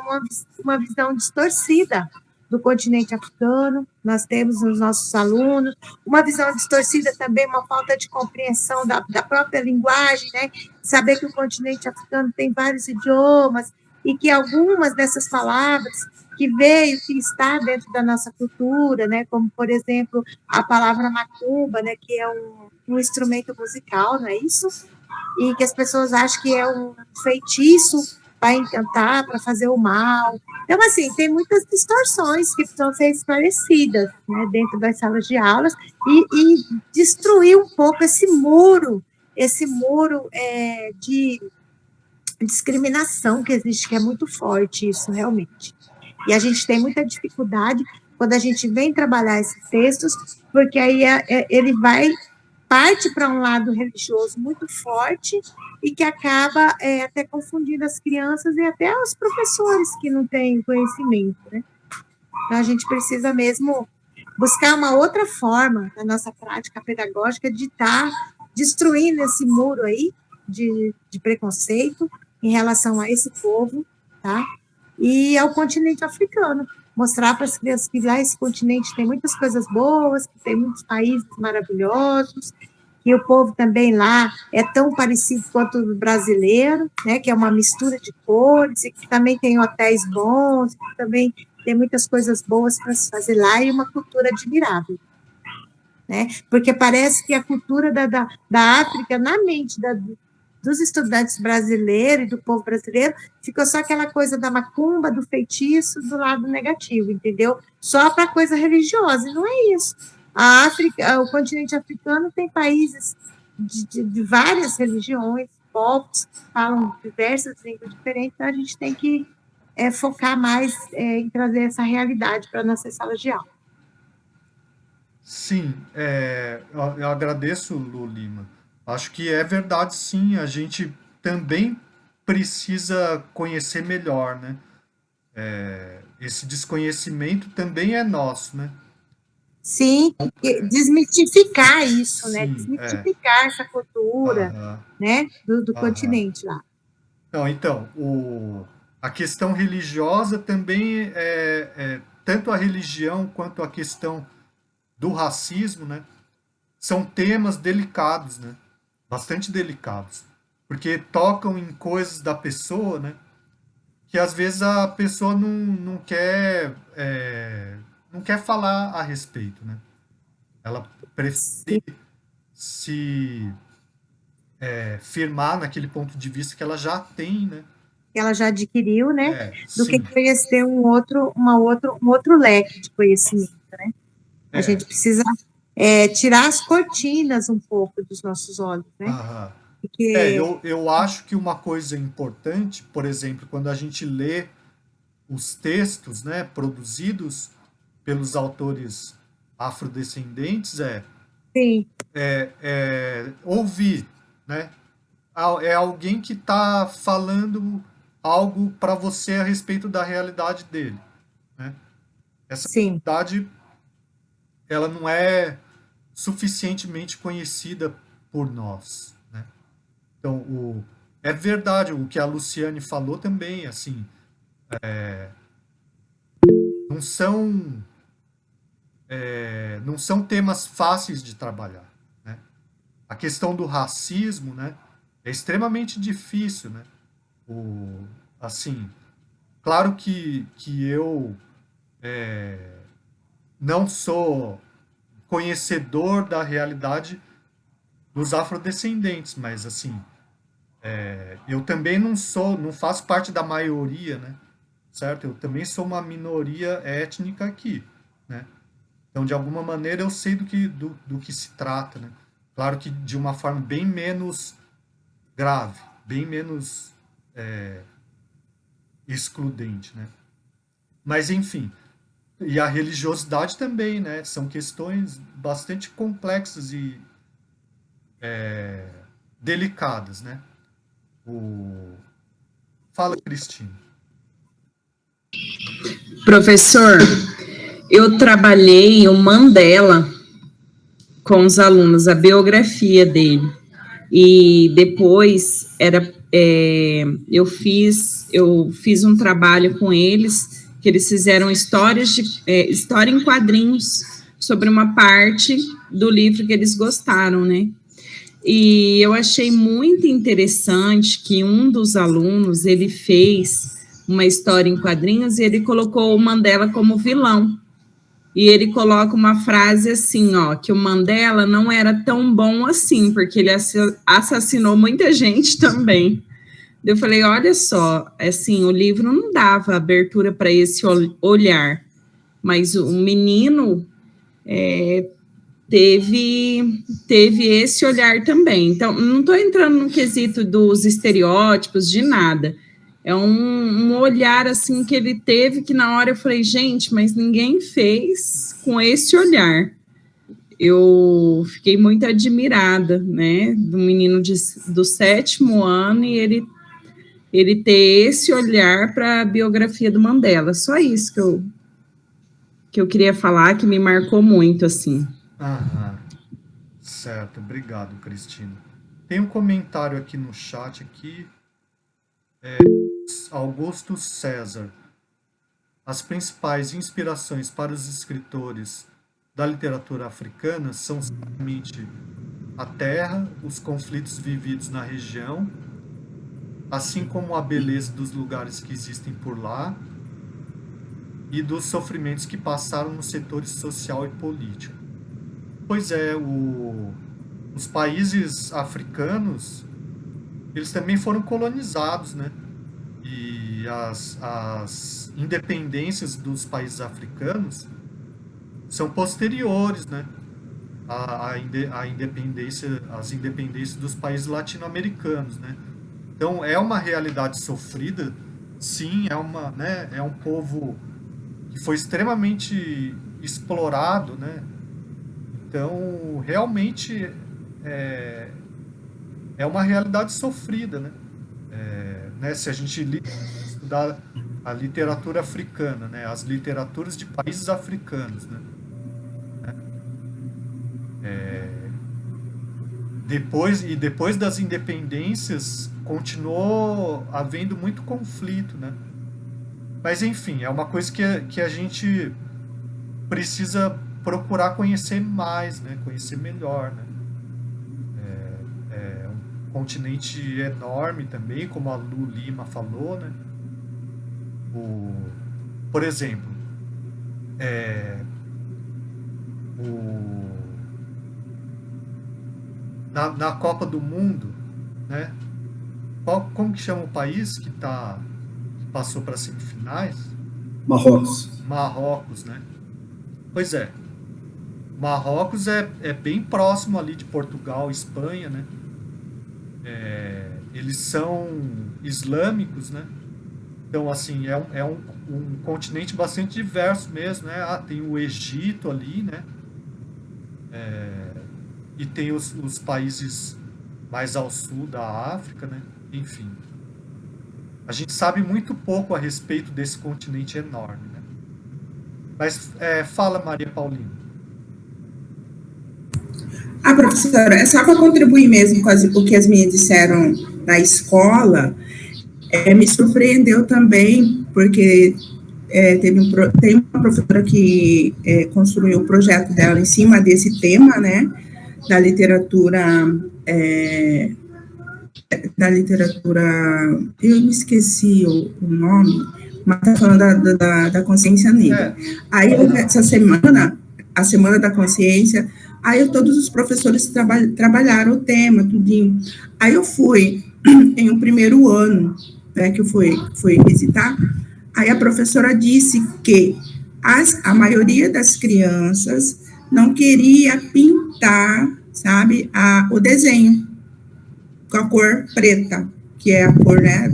uma visão distorcida do continente africano, nós temos nos nossos alunos, uma visão distorcida também, uma falta de compreensão da própria linguagem, né? Saber que o continente africano tem vários idiomas, e que algumas dessas palavras que veio, que está dentro da nossa cultura, né? Como, por exemplo, a palavra macumba, né? Que é um instrumento musical, não é isso? E que as pessoas acham que é um feitiço para encantar, para fazer o mal. Então, assim, tem muitas distorções que precisam ser esclarecidas, né, dentro das salas de aulas e destruir um pouco esse muro de discriminação que existe, que é muito forte isso, realmente. E a gente tem muita dificuldade quando a gente vem trabalhar esses textos, porque aí ele parte para um lado religioso muito forte e que acaba até confundindo as crianças e até os professores que não têm conhecimento, né? Então, a gente precisa mesmo buscar uma outra forma na nossa prática pedagógica de estar destruindo esse muro aí de preconceito em relação a esse povo, tá? E ao continente africano. Mostrar para as crianças que lá esse continente tem muitas coisas boas, que tem muitos países maravilhosos, que o povo também lá é tão parecido quanto o brasileiro, né, que é uma mistura de cores, e que também tem hotéis bons, que também tem muitas coisas boas para se fazer lá, e uma cultura admirável. Né? Porque parece que a cultura da África, na mente dos estudantes brasileiros e do povo brasileiro, ficou só aquela coisa da macumba, do feitiço, do lado negativo, entendeu? Só para coisa religiosa, e não é isso. A África, o continente africano tem países de várias religiões, povos que falam diversas línguas diferentes, então a gente tem que focar mais em trazer essa realidade para nossas salas de aula. Sim, eu agradeço, Lu Lima. Acho que é verdade, sim. A gente também precisa conhecer melhor, né? Esse desconhecimento também é nosso, né? Sim, desmitificar isso, né? Sim, Desmitificar essa cultura, né? Do continente lá. Não, então, a questão religiosa também tanto a religião quanto a questão do racismo, né? São temas delicados, né? Bastante delicados, porque tocam em coisas da pessoa, né? Que às vezes a pessoa não quer não quer falar a respeito, né? Ela prefere se firmar naquele ponto de vista que ela já tem, né? Que ela já adquiriu, né? Do que Sim. conhecer um outro leque de conhecimento, né? A gente precisa tirar as cortinas um pouco dos nossos olhos, né? Porque... eu acho que uma coisa importante, por exemplo, quando a gente lê os textos, né, produzidos pelos autores afrodescendentes, Sim. Ouvir, né? É alguém que está falando algo para você a respeito da realidade dele, né? Essa realidade ela não é suficientemente conhecida por nós, né? Então, é verdade o que a Luciane falou também, assim, não são, não são temas fáceis de trabalhar, né? A questão do racismo, né, é extremamente difícil, né? Assim, claro que eu não sou conhecedor da realidade dos afrodescendentes, mas assim, eu também não faço parte da maioria, né? Certo? Eu também sou uma minoria étnica aqui, né? Então, de alguma maneira, eu sei do que se trata, né? Claro que de uma forma bem menos grave, bem menos excludente, né? Mas, enfim, e a religiosidade também, né? São questões bastante complexas e delicadas, né? Fala, Cristina. Professor, eu trabalhei o Mandela com os alunos, a biografia dele. E depois eu fiz um trabalho com eles, que eles fizeram história em quadrinhos sobre uma parte do livro que eles gostaram, né? E eu achei muito interessante que um dos alunos, ele fez uma história em quadrinhos e ele colocou o Mandela como vilão. E ele coloca uma frase assim, ó, que o Mandela não era tão bom assim, porque ele assassinou muita gente também. Eu falei, olha só, assim, o livro não dava abertura para esse olhar, mas o menino teve esse olhar também. Então, não estou entrando no quesito dos estereótipos, de nada. É um olhar, assim, que ele teve, que na hora eu falei, gente, mas ninguém fez com esse olhar. Eu fiquei muito admirada, né, do menino do 7º ano, e ele ter esse olhar para a biografia do Mandela. Só isso que eu queria falar, que me marcou muito, assim. Aham. Certo, obrigado, Cristina. Tem um comentário aqui no chat aqui. Augusto César. As principais inspirações para os escritores da literatura africana são certamente a terra, os conflitos vividos na região, assim como a beleza dos lugares que existem por lá e dos sofrimentos que passaram nos setores social e político. Pois é, os países africanos, eles também foram colonizados, né? E as independências dos países africanos são posteriores, né? A independência, as independências dos países latino-americanos, né? Então, é uma realidade sofrida, sim, é um povo que foi extremamente explorado, né? Então, realmente é uma realidade sofrida, né? Se a gente estudar a literatura africana, né? As literaturas de países africanos, né? Depois das independências, continuou havendo muito conflito, né? Mas, enfim, é uma coisa que a gente precisa procurar conhecer mais, né? Conhecer melhor, né? É um continente enorme também, como a Lu Lima falou, né? Por exemplo, na Copa do Mundo, né? Como que chama o país que passou para semifinais? Marrocos, né? Pois é. Marrocos é bem próximo ali de Portugal, Espanha, né? Eles são islâmicos, né? Então, assim, é um continente bastante diverso mesmo, né? Tem o Egito ali, né? E tem os países mais ao sul da África, né? Enfim. A gente sabe muito pouco a respeito desse continente enorme, né? Mas fala, Maria Paulina. Ah, professora, é só para contribuir mesmo com o que as meninas disseram na escola, me surpreendeu também, porque tem uma professora que construiu o projeto dela em cima desse tema, né, da literatura, eu me esqueci o nome, mas está falando da consciência negra. Aí, essa semana, a Semana da Consciência, aí todos os professores trabalharam o tema, tudinho. Aí eu fui, em um primeiro ano, né, que eu fui visitar, aí a professora disse que a maioria das crianças não queria pintar, sabe, o desenho com a cor preta, que é a cor, né,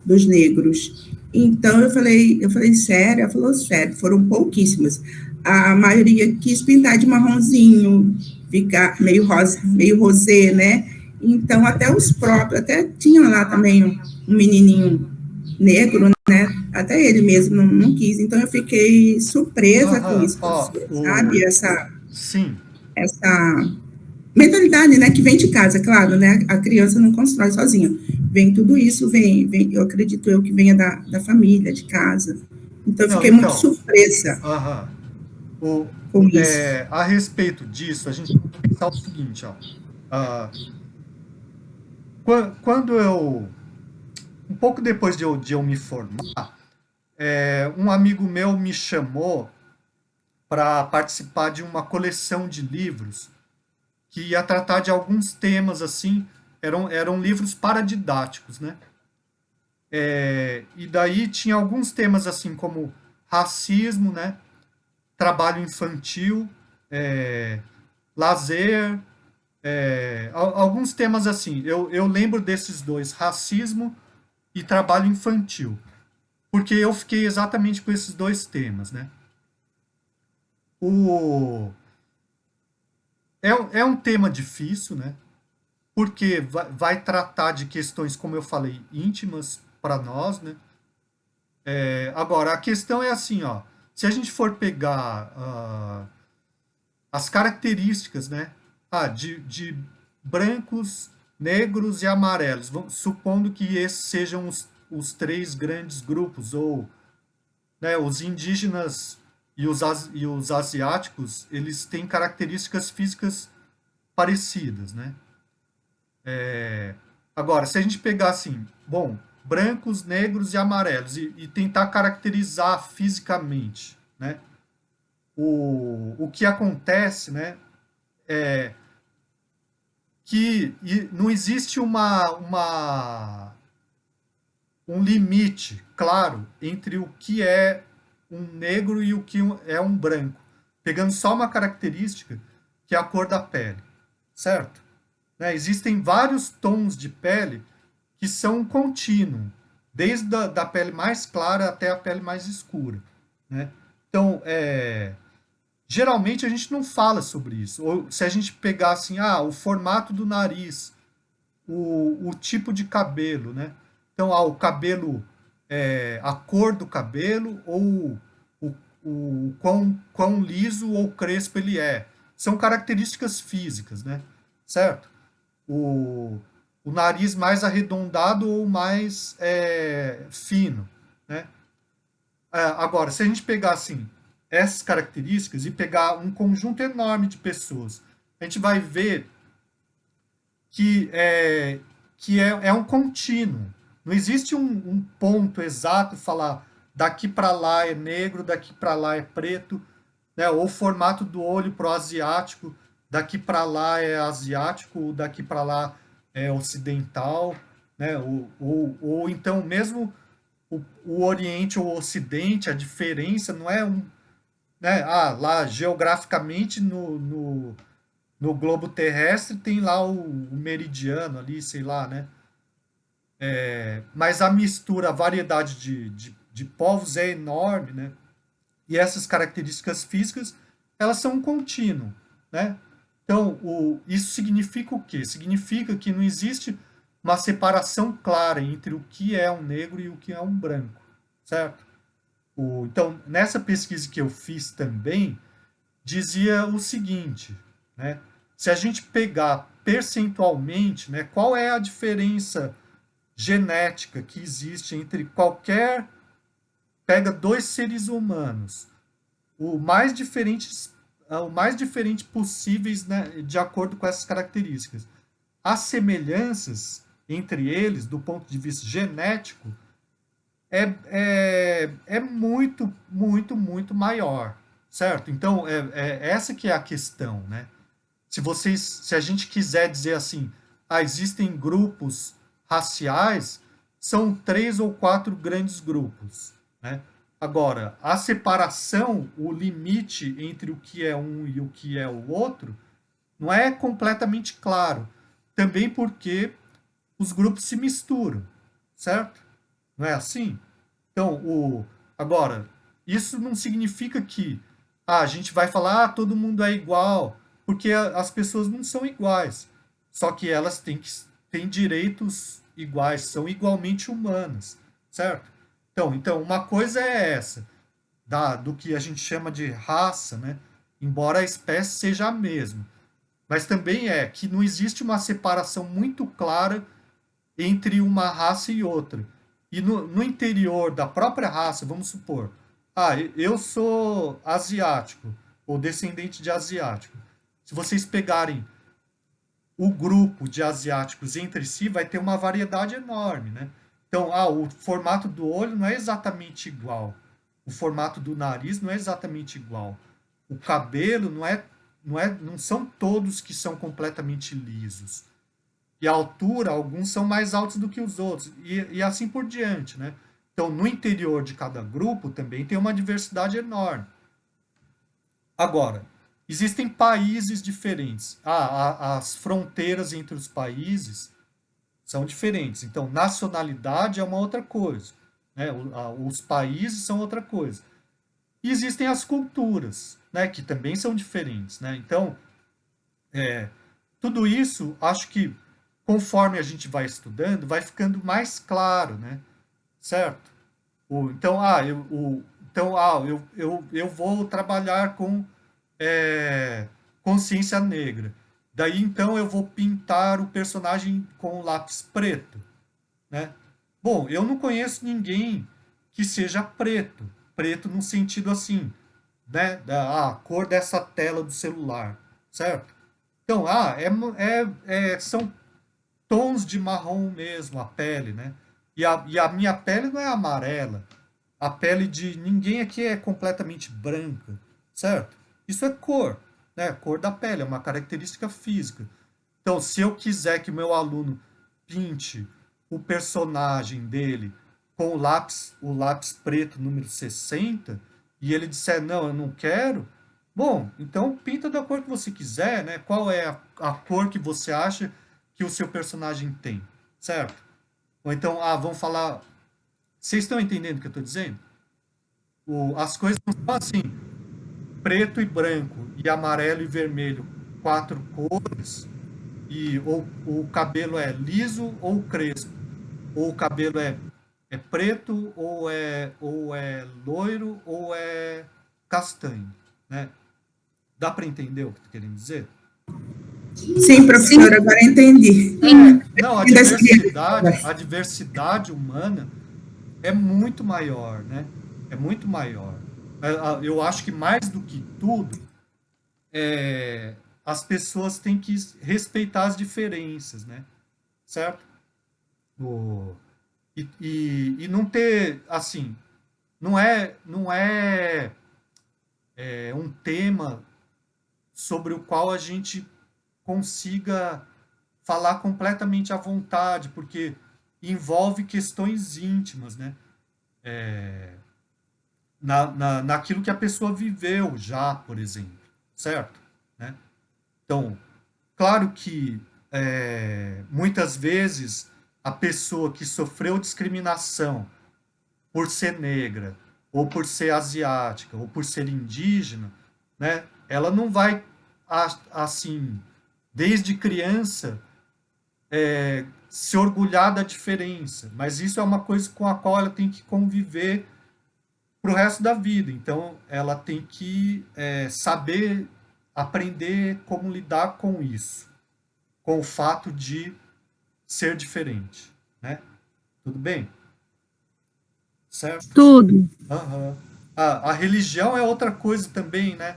dos negros. Então, eu falei, sério? Ela falou, sério, foram pouquíssimas. A maioria quis pintar de marronzinho, ficar meio rosa, meio rosé, né? Então, até os próprios, até tinha lá também um menininho negro, né? Até ele mesmo não quis. Então, eu fiquei surpresa com isso, sabe? Sim. Essa mentalidade, né, que vem de casa, claro, né, a criança não constrói sozinha, vem tudo isso, eu acredito que venha da família, de casa, então eu fiquei muito surpresa com isso. A respeito disso, a gente tem que pensar o seguinte, quando um pouco depois de eu me formar, um amigo meu me chamou para participar de uma coleção de livros que ia tratar de alguns temas, assim, eram livros paradidáticos, né? E daí tinha alguns temas, assim, como racismo, né? Trabalho infantil, lazer, alguns temas assim. Eu lembro desses dois, racismo e trabalho infantil, porque eu fiquei exatamente com esses dois temas, né? É um tema difícil, né? Porque vai tratar de questões, como eu falei, íntimas para nós, né? Agora, a questão é assim, se a gente for pegar as características, né? De brancos, negros e amarelos, supondo que esses sejam os três grandes grupos, ou, né, os indígenas e os asiáticos, eles têm características físicas parecidas, né? Agora, se a gente pegar assim, brancos, negros e amarelos, e tentar caracterizar fisicamente, né? O que acontece, né? Que não existe um limite claro entre o que é um negro e o que é um branco, pegando só uma característica, que é a cor da pele, certo? Né? Existem vários tons de pele que são contínuos, desde da pele mais clara até a pele mais escura, né? Então, geralmente a gente não fala sobre isso. Ou se a gente pegar assim, o formato do nariz, o tipo de cabelo, né? Então, o cabelo, a cor do cabelo, ou o quão liso ou crespo ele é. São características físicas, né? Certo? O nariz mais arredondado ou mais fino, né? Agora, se a gente pegar assim, essas características e pegar um conjunto enorme de pessoas, a gente vai ver que é um contínuo. Não existe um ponto exato, falar daqui para lá é negro, daqui para lá é preto, né? Ou o formato do olho para o asiático, daqui para lá é asiático, daqui para lá é ocidental, né? Ou então mesmo o Oriente ou o Ocidente, a diferença não é né? Lá geograficamente no globo terrestre tem lá o meridiano ali, sei lá, né? Mas a mistura, a variedade de povos é enorme, né? E essas características físicas, elas são um contínuo, né? Então, isso significa o quê? Significa que não existe uma separação clara entre o que é um negro e o que é um branco, certo? Então, nessa pesquisa que eu fiz também, dizia o seguinte, né? Se a gente pegar percentualmente, né, qual é a diferença genética que existe entre qualquer... Pega 2 seres humanos, o mais diferente possíveis, né, de acordo com essas características. As semelhanças entre eles, do ponto de vista genético, é muito, muito, muito maior, certo? Então, essa que é a questão, né? Se a gente quiser dizer assim, existem grupos raciais, são 3 ou 4 grandes grupos, né? Agora, a separação, o limite entre o que é um e o que é o outro, não é completamente claro. Também porque os grupos se misturam, certo? Não é assim? Então, agora, isso não significa que a gente vai falar, todo mundo é igual, porque as pessoas não são iguais. Só que elas têm direitos iguais, são igualmente humanas, certo? Então, uma coisa é essa, do que a gente chama de raça, né? Embora a espécie seja a mesma. Mas também é que não existe uma separação muito clara entre uma raça e outra. E no interior da própria raça, vamos supor, eu sou asiático, ou descendente de asiático. Se vocês pegarem o grupo de asiáticos entre si, vai ter uma variedade enorme, né? Então, o formato do olho não é exatamente igual. O formato do nariz não é exatamente igual. O cabelo não são todos que são completamente lisos. E a altura, alguns são mais altos do que os outros. E assim por diante, né? Então, no interior de cada grupo também tem uma diversidade enorme. Agora, existem países diferentes. As fronteiras entre os países são diferentes. Então, nacionalidade é uma outra coisa, né? Os países são outra coisa. E existem as culturas, né? Que também são diferentes, né? Então, tudo isso, acho que conforme a gente vai estudando, vai ficando mais claro, né? Certo? Eu vou trabalhar com consciência negra. Daí, então, eu vou pintar o personagem com lápis preto, né? Bom, eu não conheço ninguém que seja preto. Preto no sentido assim, né? A cor dessa tela do celular, certo? Então, são tons de marrom mesmo, a pele, né? E a minha pele não é amarela. A pele de ninguém aqui é completamente branca, certo? Isso é cor, né? Cor da pele, é uma característica física. Então, se eu quiser que o meu aluno pinte o personagem dele com o lápis preto número 60, e ele disser, não, eu não quero, bom, então pinta da cor que você quiser, né? Qual é a cor que você acha que o seu personagem tem, certo? Ou então, vamos falar... Vocês estão entendendo o que eu estou dizendo? As coisas não são assim, preto e branco, e amarelo e vermelho, 4 cores, ou o cabelo é liso ou crespo, ou o cabelo é preto, ou é loiro, ou é castanho, né? Dá para entender o que eu estou querendo dizer? Sim, professora, agora entendi. Não, a diversidade humana é muito maior, né? É muito maior. Eu acho que mais do que tudo, as pessoas têm que respeitar as diferenças, né? Certo? E não ter, assim, não é um tema sobre o qual a gente consiga falar completamente à vontade, porque envolve questões íntimas, né? Naquilo que a pessoa viveu já, por exemplo, certo? Né? Então, claro que muitas vezes a pessoa que sofreu discriminação por ser negra, ou por ser asiática, ou por ser indígena, né? Ela não vai, assim, desde criança, se orgulhar da diferença, mas isso é uma coisa com a qual ela tem que conviver para o resto da vida. Então, ela tem que saber aprender como lidar com isso, com o fato de ser diferente, né? Tudo bem? Certo? Tudo. Uhum. A religião é outra coisa também, né?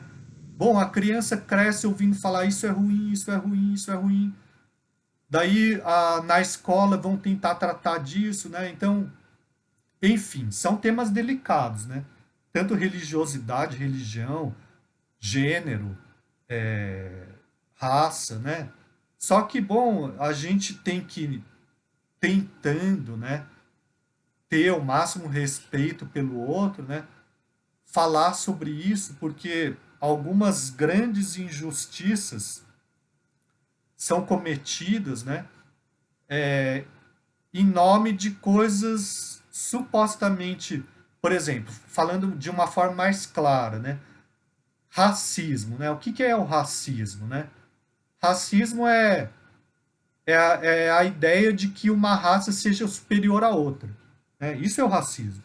Bom, a criança cresce ouvindo falar isso é ruim, isso é ruim, isso é ruim. Daí, na escola, vão tentar tratar disso, né? Então, enfim, são temas delicados, né? Tanto religiosidade, religião, gênero, raça, né? Só que, bom, a gente tem que, tentando, né, ter o máximo respeito pelo outro, né, falar sobre isso, porque algumas grandes injustiças são cometidas, né, em nome de coisas supostamente, por exemplo, falando de uma forma mais clara, né, racismo, né, o que é o racismo, né? Racismo é a ideia de que uma raça seja superior à outra, né? Isso é o racismo.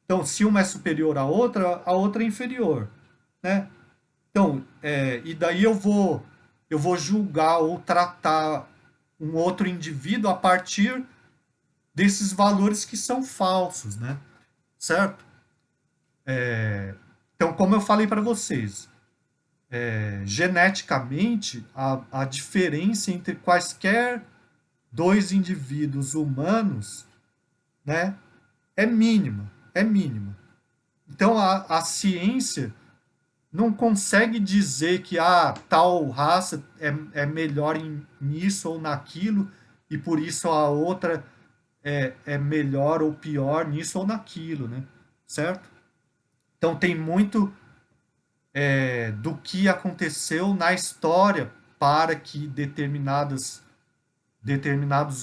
Então, se uma é superior à outra é inferior, né? Então, e daí eu vou julgar ou tratar um outro indivíduo a partir desses valores que são falsos, né? Certo? Então, como eu falei para vocês, geneticamente, a diferença entre quaisquer dois indivíduos humanos, né, é mínima, é mínima. Então, a ciência não consegue dizer que tal raça é melhor nisso ou naquilo, e por isso a outra é melhor ou pior nisso ou naquilo, né? Certo? Então, tem muito do que aconteceu na história para que determinados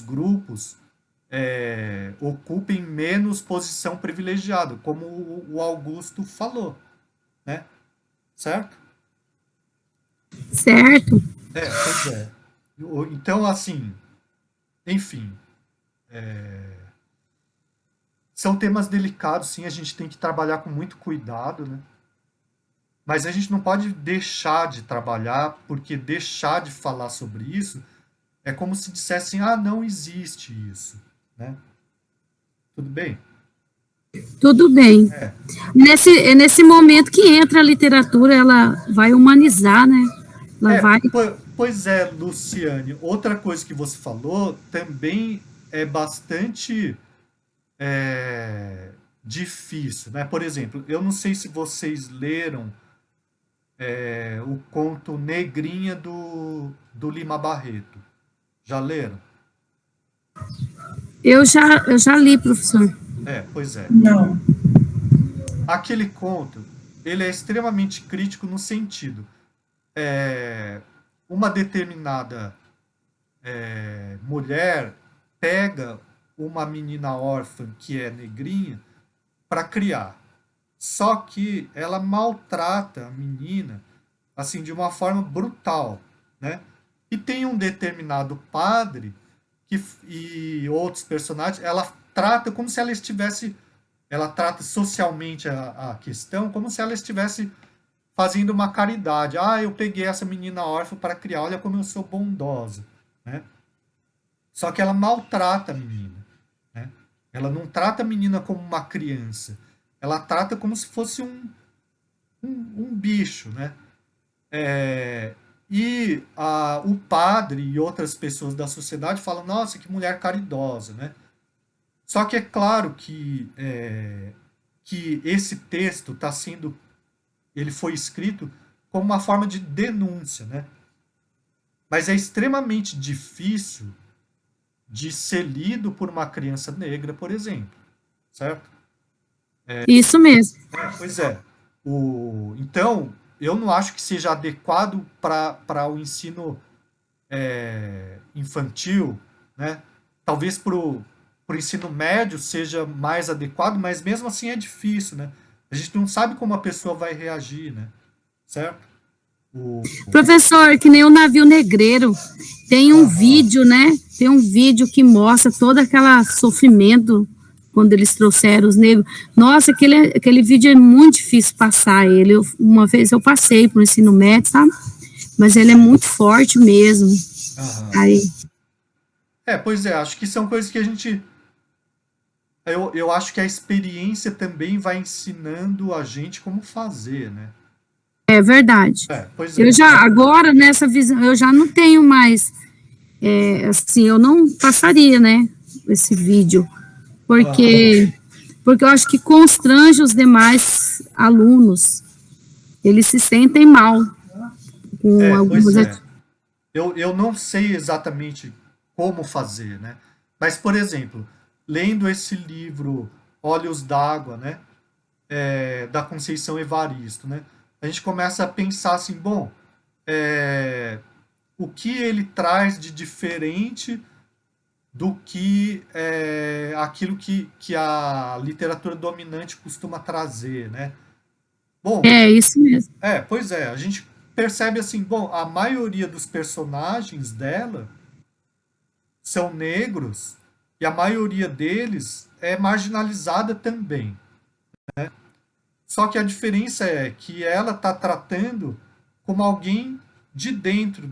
grupos ocupem menos posição privilegiada, como o Augusto falou, né? Certo? Certo. Pois é. Então, assim, enfim, são temas delicados, sim, a gente tem que trabalhar com muito cuidado, né? Mas a gente não pode deixar de trabalhar, porque deixar de falar sobre isso é como se dissessem, não existe isso, né? Tudo bem? Tudo bem. Nesse momento que entra a literatura, ela vai humanizar, né? Pois é, Luciane. Outra coisa que você falou também é bastante difícil, né? Por exemplo, eu não sei se vocês leram o conto Negrinha do Lima Barreto. Já leram? Eu já li, professor. Pois é. Não. Aquele conto, ele é extremamente crítico no sentido, uma determinada mulher pega uma menina órfã que é negrinha para criar. Só que ela maltrata a menina assim de uma forma brutal, né? E tem um determinado padre e outros personagens, ela trata como se ela estivesse, ela trata socialmente a questão como se ela estivesse fazendo uma caridade. Eu peguei essa menina órfã para criar, olha como eu sou bondosa, né? Só que ela maltrata a menina, né? Ela não trata a menina como uma criança, ela trata como se fosse um bicho, né? E o padre e outras pessoas da sociedade falam, nossa, que mulher caridosa, né? Só que é claro que esse texto ele foi escrito como uma forma de denúncia, né? Mas é extremamente difícil de ser lido por uma criança negra, por exemplo, certo? Isso mesmo. Pois é. Então, eu não acho que seja adequado para o ensino infantil, né? Talvez para o ensino médio seja mais adequado, mas mesmo assim é difícil, né? A gente não sabe como a pessoa vai reagir, né? Certo? Professor, que nem o navio negreiro, tem um vídeo, né? Tem um vídeo que mostra todo aquele sofrimento quando eles trouxeram os negros. Nossa, aquele vídeo é muito difícil passar ele. Uma vez eu passei para o ensino médio, sabe? mas ele é muito forte mesmo. Aham. Aí, Pois é, acho que são coisas que a gente. Eu acho que a experiência também vai ensinando a gente como fazer, né? é verdade. Pois é. Eu já, agora, nessa visão, eu já não tenho mais, assim, eu não passaria, né, esse vídeo, porque eu acho que constrange os demais alunos, eles se sentem mal com Pois algumas é. Eu não sei exatamente como fazer, né? Mas, por exemplo, lendo esse livro Olhos d'Água, né? Da Conceição Evaristo, né? A gente começa a pensar assim, bom, o que ele traz de diferente do que aquilo que a literatura dominante costuma trazer, né? Bom, É isso mesmo. pois é, a gente percebe assim, bom, a maioria dos personagens dela são negros e a maioria deles é marginalizada também. Só que a diferença é que ela está tratando como alguém de dentro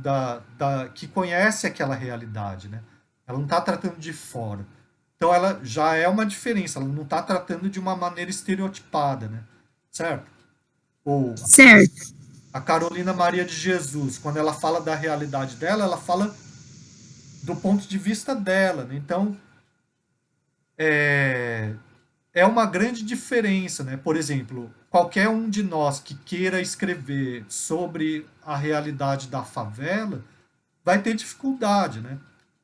que conhece aquela realidade, né? Ela não está tratando de fora. Então ela já é uma diferença, ela não está tratando de uma maneira estereotipada, né? Certo? Ou Certo. a Carolina Maria de Jesus, quando ela fala da realidade dela, ela fala do ponto de vista dela, né? Então, é uma grande diferença, né? Por exemplo, qualquer um de nós que queira escrever sobre a realidade da favela vai ter dificuldade, né?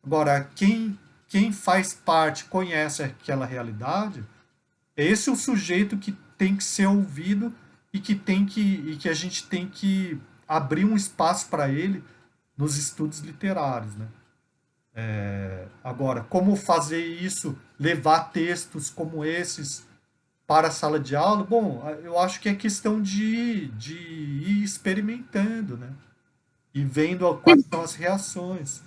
Agora, quem faz parte, conhece aquela realidade, esse é o sujeito que tem que ser ouvido e que a gente tem que abrir um espaço para ele nos estudos literários, né? Agora, como fazer isso, levar textos como esses para a sala de aula? Bom, eu acho que é questão de ir experimentando, né? E vendo quais são as reações.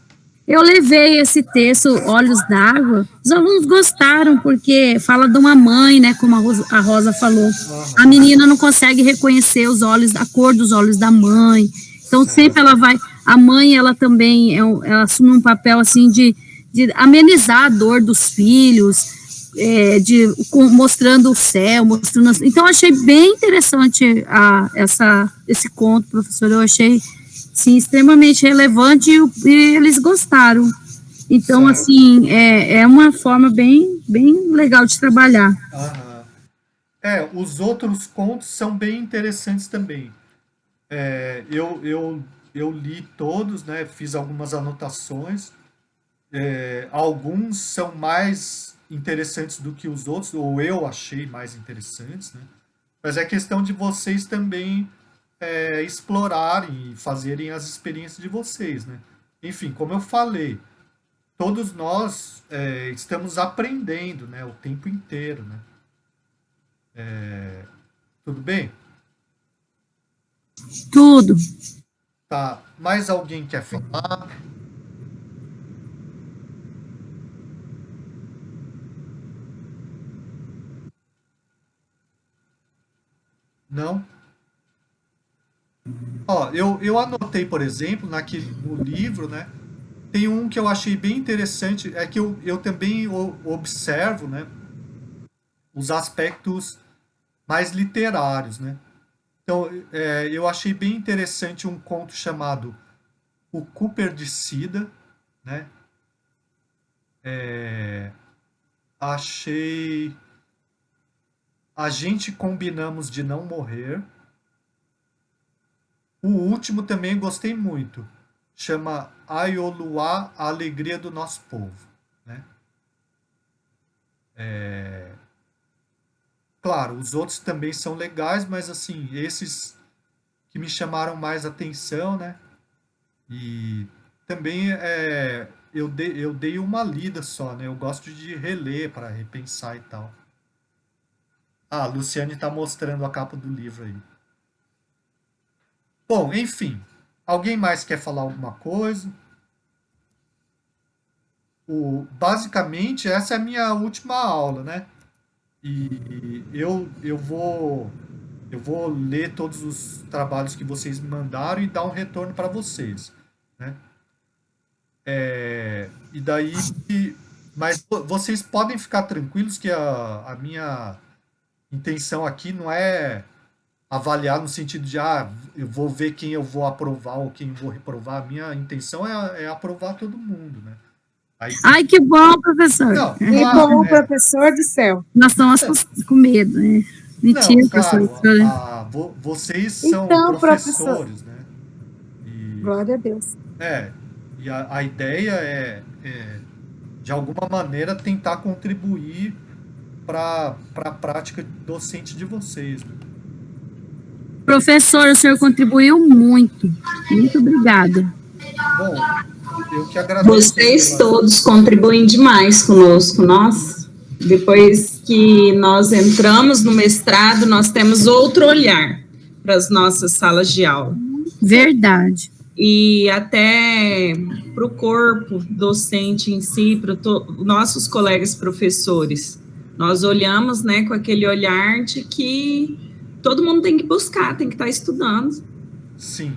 Eu levei esse texto, Olhos d'Água, os alunos gostaram, porque fala de uma mãe, né, como a Rosa falou, a menina não consegue reconhecer os olhos, a cor dos olhos da mãe, então sempre ela vai, a mãe, ela também, ela assume um papel, assim, de amenizar a dor dos filhos, mostrando o céu, mostrando, então eu achei bem interessante esse conto, professor, eu achei, sim, extremamente relevante e eles gostaram. Então, Certo. assim, é uma forma bem, bem legal de trabalhar. Aham. Os outros contos são bem interessantes também. Eu li todos, né? Fiz algumas anotações. Alguns são mais interessantes do que os outros, ou eu achei mais interessantes, né? Mas é questão de vocês também explorarem e fazerem as experiências de vocês, né? Enfim, como eu falei, todos nós estamos aprendendo, né? O tempo inteiro, né? Tudo bem? Tudo. Tá. Mais alguém quer falar? Não? Ó, eu anotei, por exemplo, no livro, né? Tem um que eu achei bem interessante, é que eu também observo, né? Os aspectos mais literários, né? Então, eu achei bem interessante um conto chamado O Cooper de Sida, né? Achei A Gente Combinamos de Não Morrer. O último também gostei muito. Chama Aioluá, a Alegria do Nosso Povo, né? Claro, os outros também são legais, mas assim, esses que me chamaram mais atenção, né? E também eu dei uma lida só, né? Eu gosto de reler para repensar e tal. Ah, a Luciane está mostrando a capa do livro aí. Bom, enfim. Alguém mais quer falar alguma coisa? Basicamente, essa é a minha última aula, né? E eu vou Eu vou ler todos os trabalhos que vocês me mandaram e dar um retorno para vocês, né? E daí, mas vocês podem ficar tranquilos que a minha intenção aqui não é avaliar no sentido de, eu vou ver quem eu vou aprovar ou quem eu vou reprovar. A minha intenção é aprovar todo mundo, né? Aí, Ai, que bom, professor. não, Que claro, bom, professor do céu. Nós estamos com medo, né? Mentira, não, claro, professor. vocês são Então, professores, né? Glória a Deus. E a ideia é, de alguma maneira, tentar contribuir para a prática docente de vocês, né? Professor, o senhor contribuiu muito. Muito obrigada. Bom, eu que agradeço. Vocês todos contribuem demais conosco. Nós, depois que nós entramos no mestrado, nós temos outro olhar para as nossas salas de aula. Verdade. E até para o corpo docente em si, para nossos colegas professores. Nós olhamos, né, com aquele olhar de que todo mundo tem que buscar, tem que estar estudando. Sim.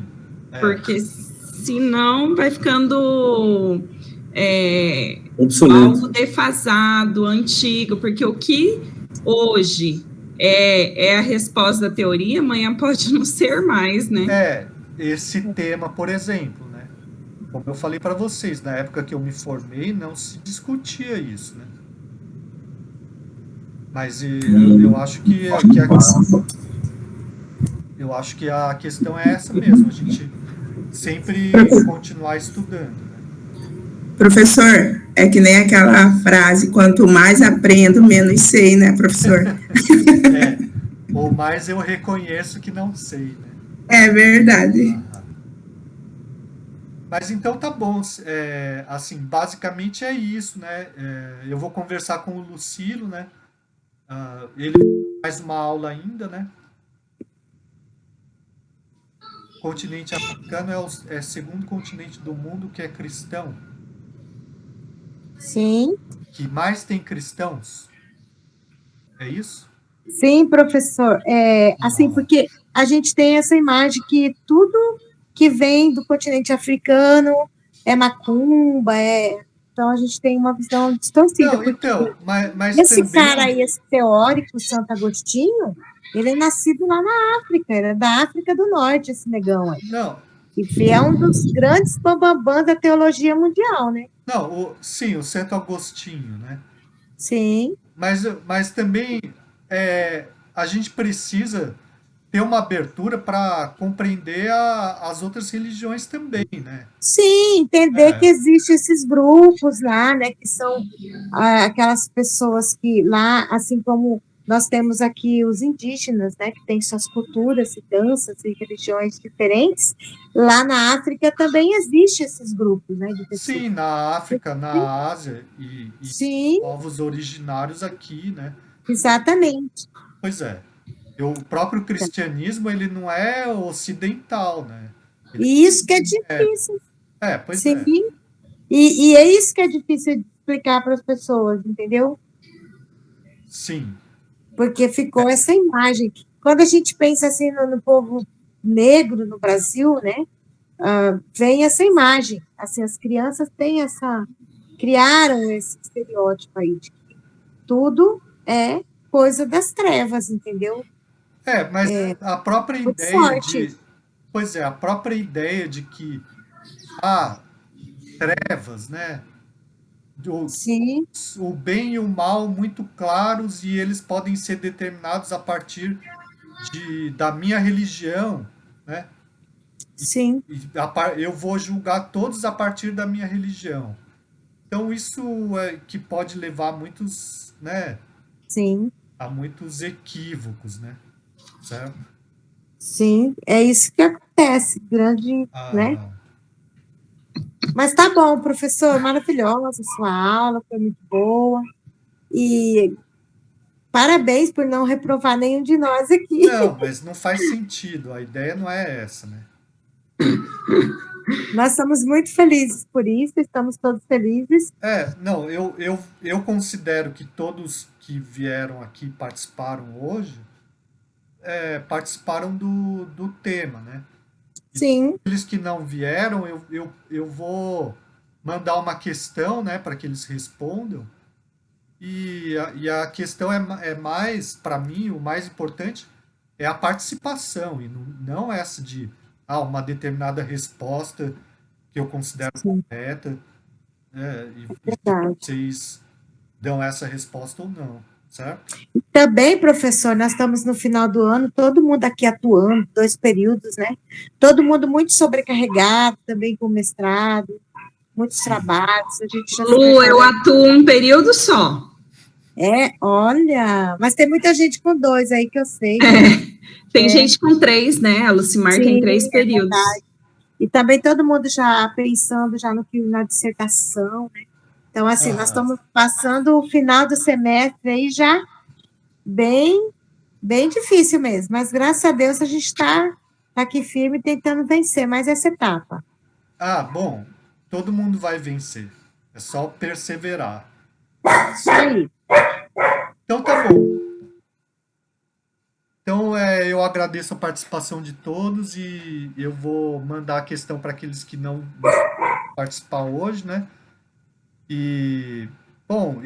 Porque senão vai ficando algo defasado, antigo, porque o que hoje é a resposta da teoria, amanhã pode não ser mais, né? Esse tema, por exemplo, né? Como eu falei para vocês, na época que eu me formei, não se discutia isso, né? Mas eu acho que a questão é essa mesmo, a gente sempre continuar estudando, né? Professor, é que nem aquela frase, quanto mais aprendo, menos sei, né, professor? Ou mais eu reconheço que não sei, né? É verdade. Mas então tá bom, assim, basicamente é isso, né? Eu vou conversar com o Lucilo, né? Ele faz uma aula ainda, né? O continente africano é o segundo continente do mundo que é cristão. Sim. Que mais tem cristãos. É isso? Sim, professor. Assim, porque a gente tem essa imagem que tudo que vem do continente africano é macumba, então a gente tem uma visão distorcida. Não, então, mas esse também... cara aí, esse teórico, Santo Agostinho, ele é nascido lá na África, ele é da África do Norte, esse negão aí. Não. E é um dos grandes bambambãs da teologia mundial, né? Não, sim, o Santo Agostinho, né? Sim. Mas também a gente precisa ter uma abertura para compreender as outras religiões também, né? Sim, entender que existem esses grupos lá, né, que são aquelas pessoas que lá, assim como nós temos aqui os indígenas, né, que têm suas culturas e danças e religiões diferentes, lá na África também existem esses grupos, né? De pessoas. Sim, na África, na Ásia e povos originários aqui, né? Exatamente. Pois é. O próprio cristianismo, ele não é ocidental, né? E isso que é difícil. Pois Sim. é. E é isso que é difícil de explicar para as pessoas, entendeu? Sim. Porque ficou essa imagem. Quando a gente pensa assim no povo negro no Brasil, né? Vem essa imagem. Assim, as crianças criaram esse estereótipo aí de que tudo é coisa das trevas, entendeu? Mas a própria ideia de... Pois é, a própria ideia de que trevas, né? Sim. O bem e o mal muito claros e eles podem ser determinados a partir da minha religião, né? Sim. Eu vou julgar todos a partir da minha religião. Então, isso é que pode levar muitos, né? Sim. A muitos equívocos, né? Certo? Sim, é isso que acontece, né? Mas tá bom, professor, maravilhosa a sua aula, foi muito boa. E parabéns por não reprovar nenhum de nós aqui. Não, mas não faz sentido, a ideia não é essa, né? Nós estamos muito felizes por isso, estamos todos felizes. Não, eu considero que todos que vieram aqui participaram hoje, participaram do tema, né? Sim. Aqueles que não vieram, eu vou mandar uma questão, né, para que eles respondam. E a questão é mais, para mim, o mais importante é a participação, e não essa de uma determinada resposta que eu considero correta, e vocês dão essa resposta ou não, certo? Também, professor, nós estamos no final do ano, todo mundo aqui atuando, 2 períodos, né? Todo mundo muito sobrecarregado, também com mestrado, muitos trabalhos. A gente já Lu, eu atuo um período só. Olha, mas tem muita gente com 2 aí que eu sei. Tem gente com 3, né? A Lucimar tem 3 períodos. E também todo mundo já pensando já na dissertação, né? Então, assim, nós estamos passando o final do semestre aí já bem difícil mesmo, mas graças a Deus a gente está aqui firme tentando vencer mais essa etapa. Bom, todo mundo vai vencer, é só perseverar. Isso aí. Então tá bom. Então eu agradeço a participação de todos e eu vou mandar a questão para aqueles que não participar hoje, né? E, bom,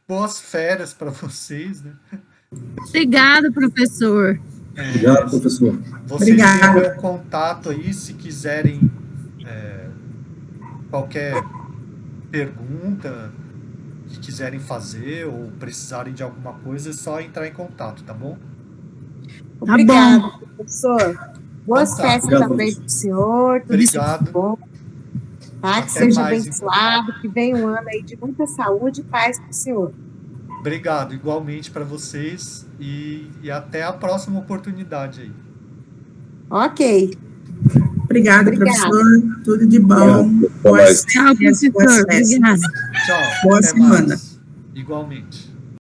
boas férias para vocês, né? Obrigada, professor. Obrigado, professor. Vocês têm meu contato aí, se quiserem qualquer pergunta que quiserem fazer ou precisarem de alguma coisa, é só entrar em contato, tá bom? Obrigada, professor. Boas festas também para o senhor. Tudo isso de bom. Tá? Que seja abençoado, que venha um ano aí de muita saúde e paz para o senhor. Obrigado, igualmente para vocês e até a próxima oportunidade aí. Ok. Obrigada, professor. Tudo de bom. Tchau, professor. Obrigada. Tchau. Boa semana. Igualmente.